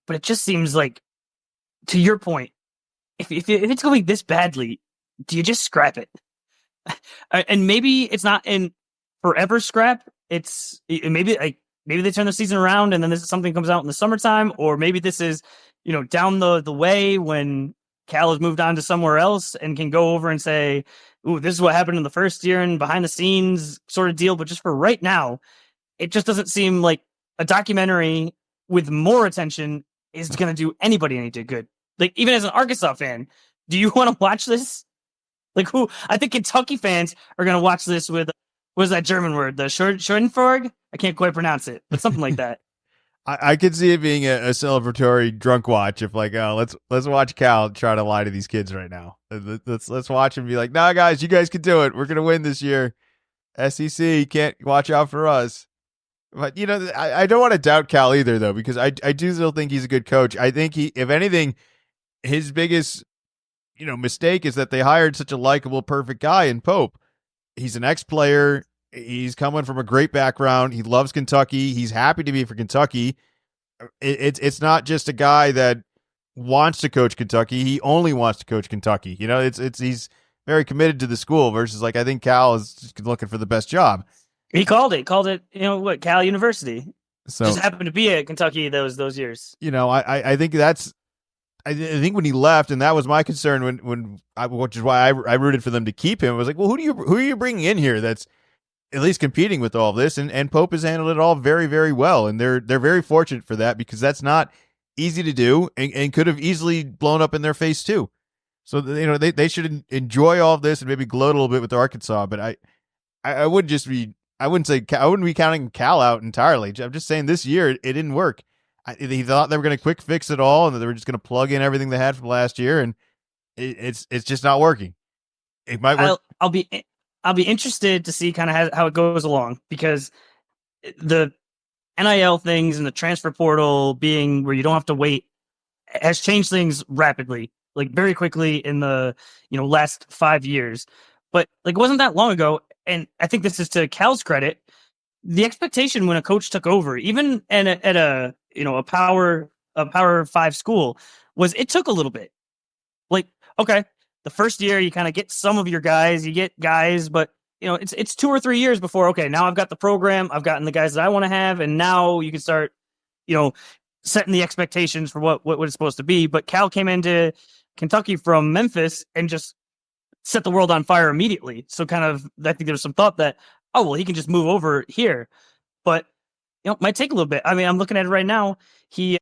but it just seems like, to your point, if it's going this badly, do you just scrap it? And maybe it's not in forever scrap. It's maybe they turn the season around and then this is something comes out in the summertime, or maybe this is down the way when Cal has moved on to somewhere else and can go over and say, ooh, this is what happened in the first year and behind the scenes sort of deal. But just for right now, it just doesn't seem like a documentary with more attention is going to do anybody any good. Like, even as an Arkansas fan, do you want to watch this? Like, who? I think Kentucky fans are going to watch this with, what is that German word? The Schadenfreude? I can't quite pronounce it, but something like that. I could see it being a celebratory drunk watch if like, oh, let's watch Cal try to lie to these kids right now. Let's watch him be like, nah, guys, you guys can do it. We're gonna win this year. SEC can't watch out for us. But I don't want to doubt Cal either though, because I do still think he's a good coach. I think he, if anything, his biggest mistake is that they hired such a likable, perfect guy in Pope. He's an ex-player. He's coming from a great background. He loves Kentucky. He's happy to be for Kentucky. It's not just a guy that wants to coach Kentucky. He only wants to coach Kentucky. He's very committed to the school versus like I think Cal is just looking for the best job. He called it Cal University. So just happened to be at Kentucky those years. I think that's. I think when he left, and that was my concern which is why I rooted for them to keep him. I was like, well, who are you bringing in here that's at least competing with all this? And Pope has handled it all very, very well, and they're very fortunate for that because that's not easy to do, and could have easily blown up in their face too. So they should enjoy all of this and maybe gloat a little bit with Arkansas. But I wouldn't be counting Cal out entirely. I'm just saying this year it didn't work. He thought they were going to quick fix it all, and that they were just going to plug in everything they had from last year, and it's just not working. It might work. I'll be interested to see kind of how it goes along, because the NIL things and the transfer portal being where you don't have to wait has changed things rapidly, like very quickly in the last 5 years. But like it wasn't that long ago, and I think this is to Cal's credit. The expectation when a coach took over, even at a Power 5 school, was it took a little bit. Like, okay, the first year you kind of get some of your guys, but it's 2 or 3 years before, okay, now I've got the program, I've gotten the guys that I want to have, and now you can start, setting the expectations for what it's supposed to be. But Cal came into Kentucky from Memphis and just set the world on fire immediately. So kind of, I think there's some thought that, oh, well, he can just move over here. But it might take a little bit. I mean, I'm looking at it right now. He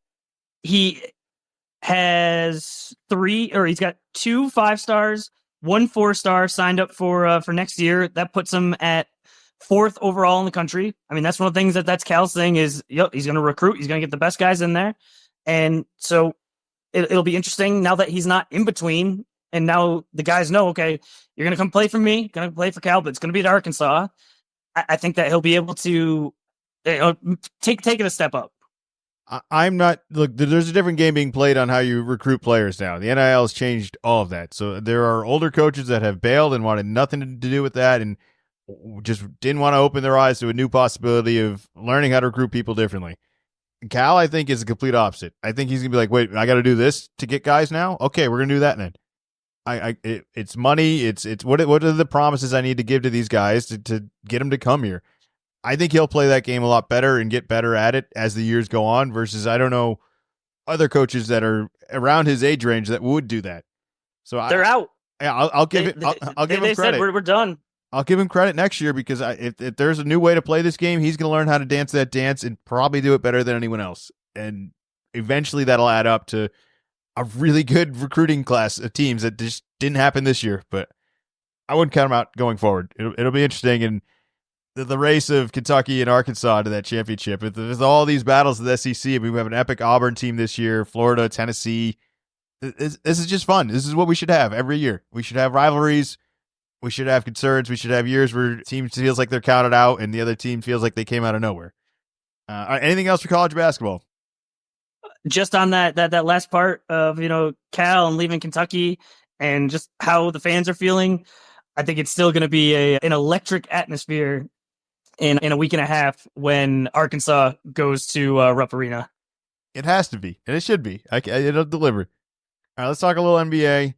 has he's got 2 5-stars, 1 4-star signed up for next year. That puts him at 4th overall in the country. I mean, that's one of the things that's Cal's thing is, he's going to recruit. He's going to get the best guys in there. And so it'll be interesting now that he's not in between. And now the guys know, okay, you're going to come play for me, going to play for Cal, but it's going to be at Arkansas. I think that he'll be able to take it a step up. I'm not. Look, there's a different game being played on how you recruit players now. The NIL has changed all of that. So there are older coaches that have bailed and wanted nothing to do with that and just didn't want to open their eyes to a new possibility of learning how to recruit people differently. Cal, I think, is the complete opposite. I think he's going to be like, wait, I got to do this to get guys now? Okay, we're going to do that then. It's money. It's what are the promises I need to give to these guys to get them to come here? I think he'll play that game a lot better and get better at it as the years go on versus, I don't know, other coaches that are around his age range that would do that. So they're out. Yeah, I'll give him credit. They said we're done. I'll give him credit next year because if there's a new way to play this game, he's going to learn how to dance that dance and probably do it better than anyone else. And eventually that'll add up to a really good recruiting class of teams that just didn't happen this year. But I wouldn't count them out going forward. It'll be interesting. And the race of Kentucky and Arkansas to that championship, with all these battles of the SEC, I mean, we have an epic Auburn team this year, Florida, Tennessee. This is just fun. This is what we should have every year. We should have rivalries. We should have concerns. We should have years where team feels like they're counted out and the other team feels like they came out of nowhere. All right, anything else for college basketball? Just on that last part of, Cal and leaving Kentucky and just how the fans are feeling, I think it's still going to be an electric atmosphere in a week and a half when Arkansas goes to Rupp Arena. It has to be, and it should be. It'll deliver. All right, let's talk a little NBA.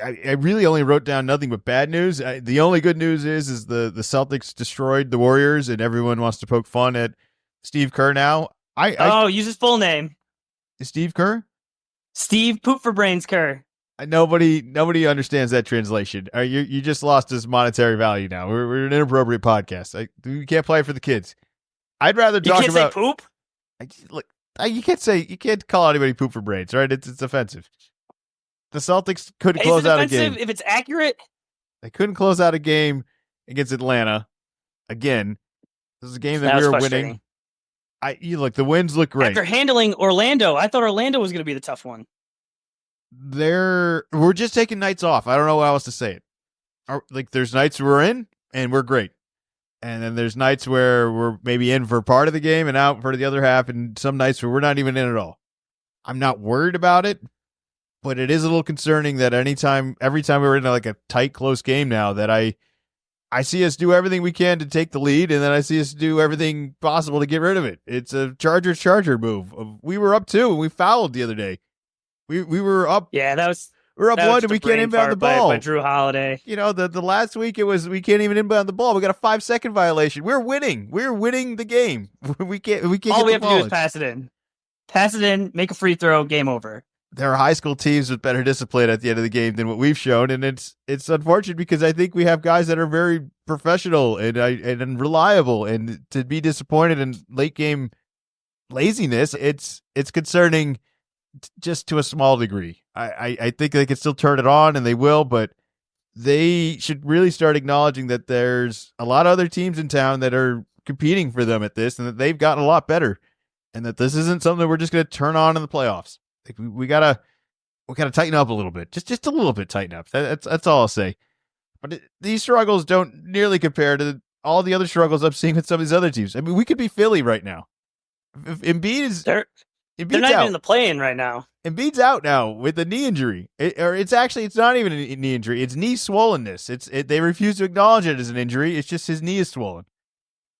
I really only wrote down nothing but bad news. The only good news is the Celtics destroyed the Warriors, and everyone wants to poke fun at Steve Kerr now. Use his full name. Steve Kerr? Steve Poop for Brains Kerr. Nobody understands that translation. You just lost his monetary value now. We're an inappropriate podcast. We can't play for the kids. I'd rather talk about. You can't say poop? Look, you can't call anybody poop for brains, right? It's offensive. The Celtics couldn't close out a game. If it's accurate? They couldn't close out a game against Atlanta. Again, this is a game that we were winning. Look, the wins look great. After handling Orlando, I thought Orlando was going to be the tough one. We're just taking nights off. I don't know how else to say it. There's nights we're in and we're great. And then there's nights where we're maybe in for part of the game and out for the other half, and some nights where we're not even in at all. I'm not worried about it, but it is a little concerning that every time we're in a tight, close game now, that I see us do everything we can to take the lead, and then I see us do everything possible to get rid of it. It's a Charger move. We were up 2 and we fouled the other day. We were up. Yeah, we're up 1 and we can't inbound the ball. By Drew Holiday. The last week it was we can't even inbound the ball. We got a 5-second violation. We're winning. We're winning the game. We can't. All we have to do is pass it in. Pass it in. Make a free throw. Game over. There are high school teams with better discipline at the end of the game than what we've shown, and it's unfortunate because I think we have guys that are very professional and reliable, and to be disappointed in late game laziness, it's concerning. Just to a small degree. I think they can still turn it on, and they will, but they should really start acknowledging that there's a lot of other teams in town that are competing for them at this, and that they've gotten a lot better, and that this isn't something that we're just going to turn on in the playoffs. We gotta tighten up a little bit, just a little bit tighten up. That's all I'll say. But these struggles don't nearly compare to all the other struggles I'm seeing with some of these other teams. I mean, we could be Philly right now. If Embiid is. They're not even in the play-in right now. Embiid's out now with a knee injury. It's not even a knee injury. It's knee swollenness. They refuse to acknowledge it as an injury. It's just his knee is swollen.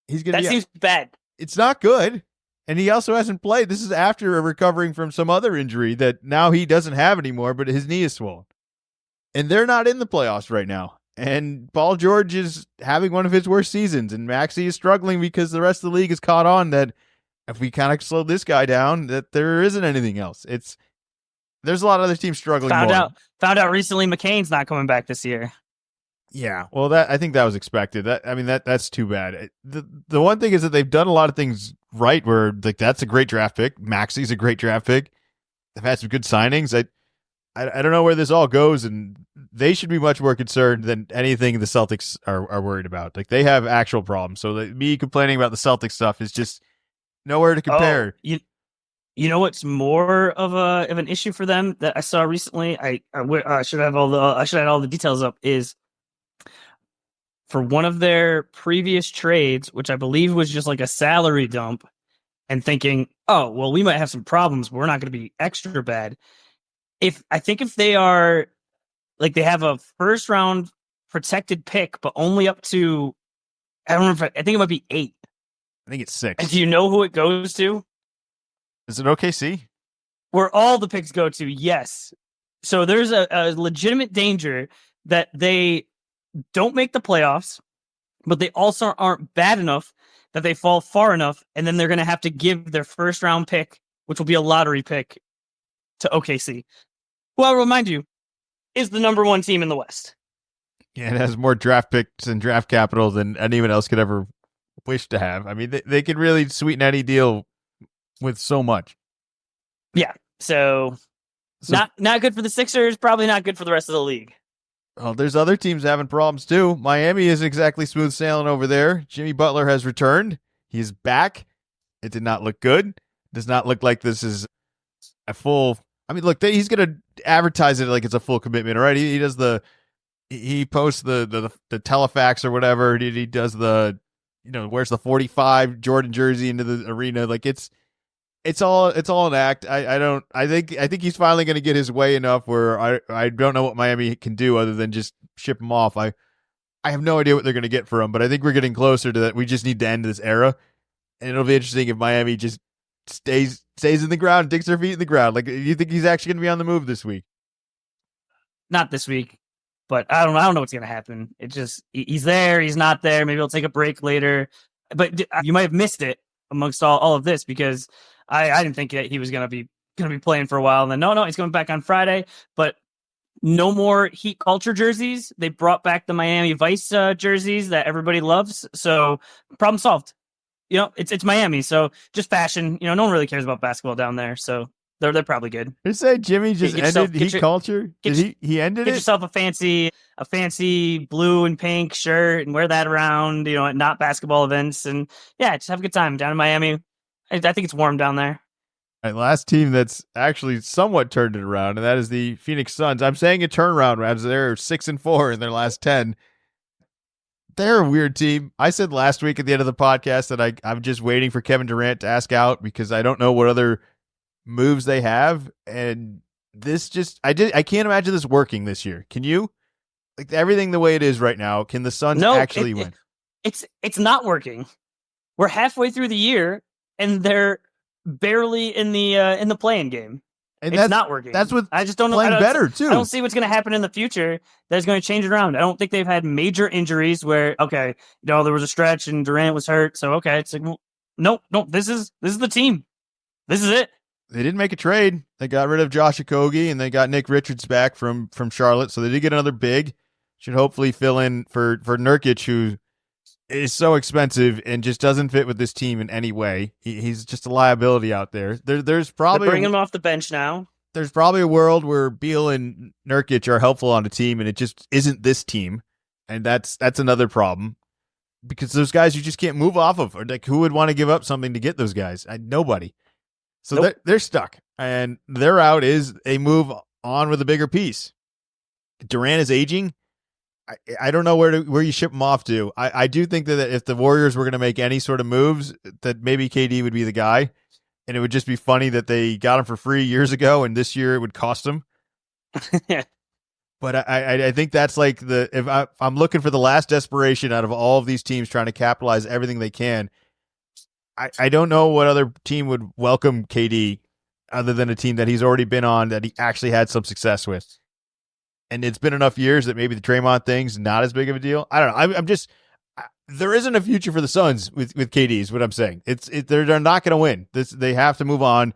That seems bad. It's not good. And he also hasn't played. This is after recovering from some other injury that now he doesn't have anymore, but his knee is swollen. And they're not in the playoffs right now. And Paul George is having one of his worst seasons. And Maxey is struggling because the rest of the league has caught on that if we kind of slow this guy down, that there isn't anything else. There's a lot of other teams struggling. Found out recently McCain's not coming back this year. Yeah, well, I think that was expected. That's too bad. The one thing is that they've done a lot of things right. Where that's a great draft pick. Maxey's a great draft pick. They've had some good signings. I don't know where this all goes, and they should be much more concerned than anything the Celtics are worried about. They have actual problems. So me complaining about the Celtics stuff is just nowhere to compare. You know what's more of an issue for them that I saw recently? I should have all the details up. Is for one of their previous trades, which I believe was just like a salary dump, and thinking, oh well, we might have some problems, but we're not going to be extra bad. If they are they have a first round protected pick, but only up to I think it might be 8. I think it's 6. And do you know who it goes to? Is it OKC? Where all the picks go to, yes. So there's a legitimate danger that they don't make the playoffs, but they also aren't bad enough that they fall far enough, and then they're going to have to give their first round pick, which will be a lottery pick, to OKC. Who I'll remind you, is the number 1 team in the West. Yeah, it has more draft picks and draft capital than anyone else could ever wish to have. I mean, they can really sweeten any deal with so much. Yeah, so not good for the Sixers, probably not good for the rest of the league. Well, there's other teams having problems too. Miami isn't exactly smooth sailing over there. Jimmy Butler has returned. He's back. It did not look good. Does not look like this is a full I mean, look, he's going to advertise it like it's a full commitment, all right? He does he posts the telefax or whatever. He does wears the 45 Jordan jersey into the arena. Like it's all an act. I think he's finally going to get his way enough where I don't know what Miami can do other than just ship him off. I have no idea what they're going to get for him, but I think we're getting closer to that. We just need to end this era, and it'll be interesting if Miami just stays in the ground, digs their feet in the ground. Like, you think he's actually going to be on the move this week? Not this week, but I don't know what's going to happen. It just, he's there, he's not there. Maybe he'll take a break later, but you might have missed it amongst all of this, because I didn't think that he was going to be playing for a while. And then no, he's coming back on Friday, but no more Heat culture jerseys. They brought back the Miami Vice jerseys that everybody loves. So problem solved. It's Miami, so just fashion. No one really cares about basketball down there, so they're probably good. You say Jimmy just ended Heat culture? He ended it? Get yourself a fancy blue and pink shirt and wear that around, at not basketball events, and yeah, just have a good time down in Miami. I think it's warm down there. All right, last team that's actually somewhat turned it around, and that is the Phoenix Suns. I'm saying a turnaround, as they're 6-4 in their last 10. They're a weird team. I said last week at the end of the podcast that I'm just waiting for Kevin Durant to ask out because I don't know what other moves they have. And this I can't imagine this working this year. Can you? Like, everything the way it is right now, can the Suns actually win? It's not working. We're halfway through the year and they're barely in the play-in game. And it's not working. That's what I just don't know. Playing better too. I don't see what's going to happen in the future that's going to change it around. I don't think they've had major injuries where there was a stretch and Durant was hurt. So it's like, well, no. This is the team. This is it. They didn't make a trade. They got rid of Josh Okogie and they got Nick Richards back from Charlotte. So they did get another big. Should hopefully fill in for Nurkic, who is so expensive and just doesn't fit with this team in any way. He's just a liability out there. There's probably bring him off the bench now. There's probably a world where Beal and Nurkic are helpful on a team, and it just isn't this team, and that's another problem because those guys you just can't move off of. Or like, who would want to give up something to get those guys? Nobody. So nope. they're stuck, and their out is a move on with a bigger piece. Durant is aging. I don't know where you ship him off to. I do think that if the Warriors were going to make any sort of moves, that maybe KD would be the guy, and it would just be funny that they got him for free years ago, and this year it would cost him. But I think that's like if I'm looking for the last desperation out of all of these teams trying to capitalize everything they can. I don't know what other team would welcome KD other than a team that he's already been on that he actually had some success with. And it's been enough years that maybe the Draymond thing's not as big of a deal. I don't know. I'm just there isn't a future for the Suns with KD is what I'm saying. They're not going to win. They have to move on.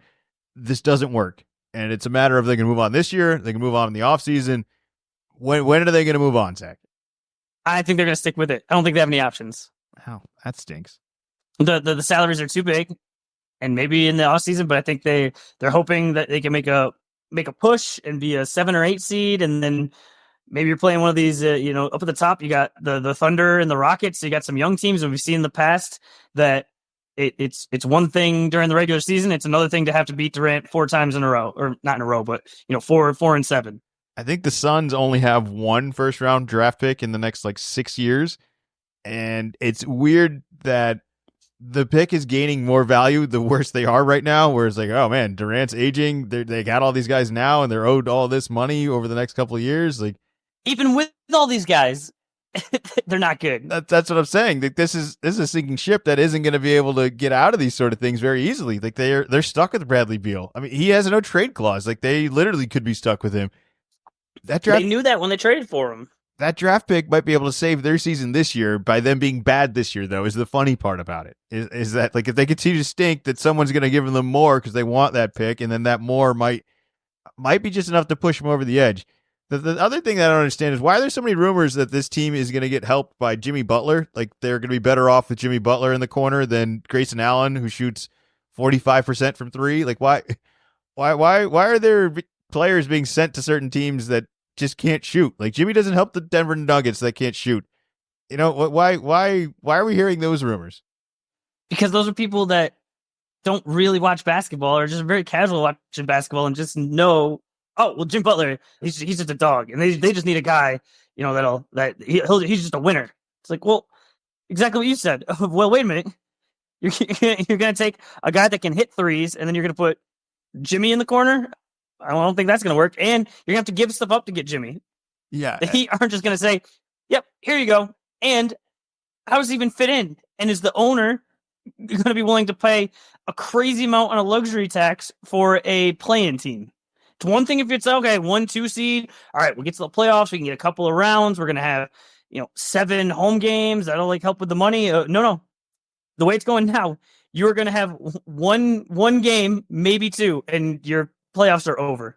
This doesn't work, and it's a matter of they can move on this year. They can move on in the offseason. When are they going to move on, Zach? I think they're going to stick with it. I don't think they have any options. Wow, that stinks. The salaries are too big, and maybe in the offseason, but I think they're hoping that they can make a push and be a 7 or 8 seed, and then maybe you're playing one of these, up at the top. You got the Thunder and the Rockets. So you got some young teams, and we've seen in the past that it's one thing during the regular season. It's another thing to have to beat Durant 4 times in a row, or not in a row, but 4 and 7. I think the Suns only have 1 first round draft pick in the next 6 years, and it's weird that the pick is gaining more value the worse they are right now, where it's like, oh man, Durant's aging. They got all these guys now, and they're owed all this money over the next couple of years. Like, even with all these guys, they're not good. That's what I'm saying. Like, this is a sinking ship that isn't going to be able to get out of these sort of things very easily. Like, they're stuck with Bradley Beal. I mean, he has no trade clause. Like, they literally could be stuck with him. They knew that when they traded for him. That draft pick might be able to save their season this year by them being bad this year, though, is the funny part about it. Is that, like, if they continue to stink, that someone's going to give them more because they want that pick, and then that more might be just enough to push them over the edge. The other thing that I don't understand is why are there so many rumors that this team is going to get helped by Jimmy Butler? Like, they're going to be better off with Jimmy Butler in the corner than Grayson Allen, who shoots 45% from 3. Like, why are there players being sent to certain teams that just can't shoot? Like, Jimmy doesn't help the Denver Nuggets that can't shoot. Why are we hearing those rumors? Because those are people that don't really watch basketball or just very casual watching basketball and just know, oh, well, Jim Butler, he's just a dog, and they just need a guy, he's just a winner. It's like, well, exactly what you said. Well, wait a minute. You're going to take a guy that can hit threes, and then you're going to put Jimmy in the corner? I don't think that's going to work. And you're going to have to give stuff up to get Jimmy. Yeah. The Heat aren't just going to say, yep, here you go. And how does he even fit in? And is the owner going to be willing to pay a crazy amount on a luxury tax for a play-in team? It's one thing if it's, okay, 1-2 seed. All right, we'll get to the playoffs. We can get a couple of rounds. We're going to have 7 home games. That'll help with the money. No. The way it's going now, you're going to have one game, maybe 2, and your playoffs are over.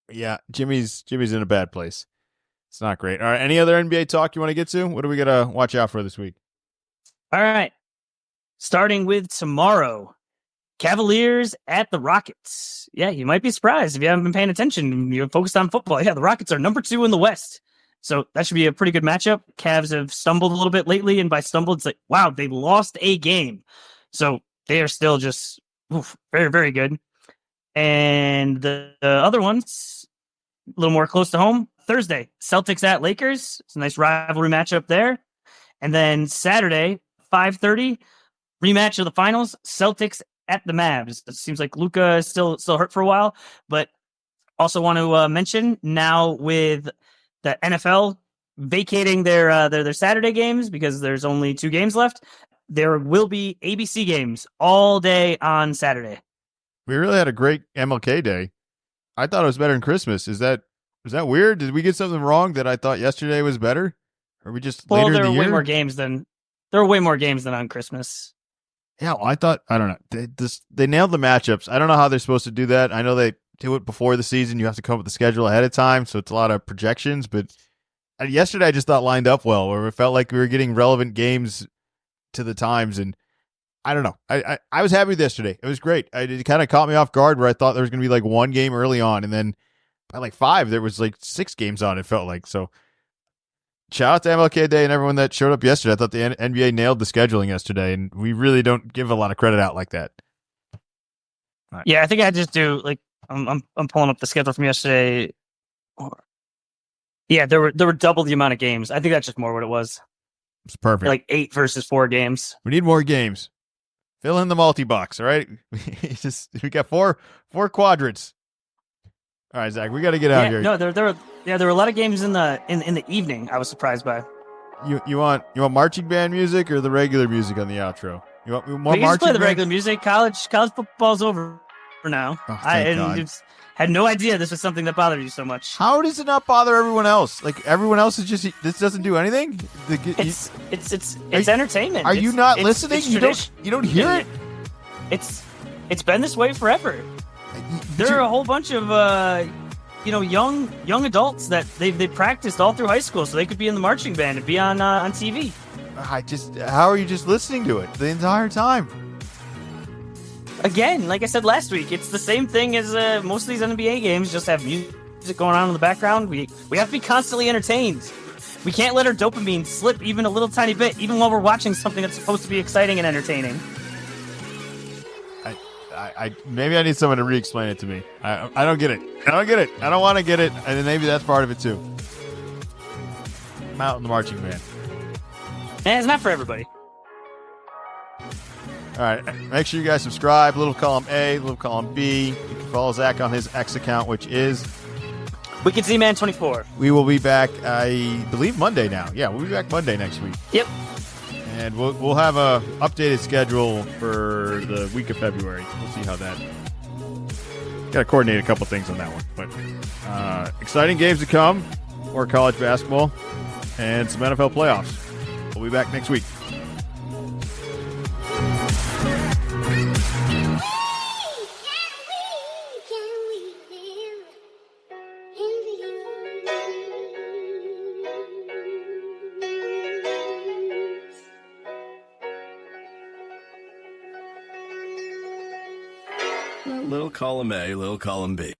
Yeah, Jimmy's in a bad place. It's not great. All right, any other NBA talk you want to get to? What do we got to watch out for this week? All right. Starting with tomorrow, Cavaliers at the Rockets. Yeah, you might be surprised if you haven't been paying attention. You're focused on football. Yeah, the Rockets are number 2 in the West. So that should be a pretty good matchup. Cavs have stumbled a little bit lately, and by stumbled, it's like, wow, they lost a game. So they are still just very, very good. And the other ones, a little more close to home. Thursday, Celtics at Lakers. It's a nice rivalry matchup there. And then Saturday, 5:30, rematch of the finals, Celtics at the Mavs. It seems like Luka is still hurt for a while, but also want to mention now with the NFL vacating their Saturday games because there's only 2 games left, there will be ABC games all day on Saturday. We really had a great MLK Day. I thought it was better than Christmas. Is that weird? Did we get something wrong that I thought yesterday was better? Or we just later in the year? There were way more games than on Christmas. Yeah, well, I don't know. They nailed the matchups. I don't know how they're supposed to do that. I know they do it before the season. You have to come up with the schedule ahead of time, so it's a lot of projections. But yesterday I just thought lined up well, where it felt like we were getting relevant games to the times. And I don't know. I was happy with yesterday. It was great. It kind of caught me off guard where I thought there was going to be like one game early on, and then by like 5, there was like 6 games on, it felt like. So shout out to MLK Day and everyone that showed up yesterday. I thought the NBA nailed the scheduling yesterday, and we really don't give a lot of credit out like that. Right. Yeah, I think I just do like I'm pulling up the schedule from yesterday. Yeah, there were double the amount of games. I think that's just more what it was. It's perfect. Like 8 versus 4 games. We need more games. Fill in the multi-box, all right? We got four quadrants. All right, Zach, we got to get out here. No, there were a lot of games in the evening. I was surprised by. You want marching band music or the regular music on the outro? You want more marching? Just play the regular music. College football's over for now. Oh, I had no idea this was something that bothered you so much. How does it not bother everyone else? Like everyone else is just this doesn't do anything. It's entertainment. Are you not listening? You don't hear it. It's been this way forever. There are a whole bunch of young adults that they practiced all through high school, so they could be in the marching band and be on TV. How are you just listening to it the entire time? Again, like I said last week, it's the same thing as most of these NBA games. Just have music going on in the background. We have to be constantly entertained. We can't let our dopamine slip even a little tiny bit, even while we're watching something that's supposed to be exciting and entertaining. Maybe I need someone to re-explain it to me. I don't get it. I don't want to get it, and maybe that's part of it too. I'm out in the marching band. It's not for everybody. All right, make sure you guys subscribe. Little column A, little column B. You can follow Zach on his X account, which is Wicked Z-Man 24. We will be back, I believe, Monday now. Yeah, we'll be back Monday next week. Yep. And we'll have a updated schedule for the week of February. We'll see how that. Got to coordinate a couple things on that one, but exciting games to come for college basketball and some NFL playoffs. We'll be back next week. Little column A, little column B.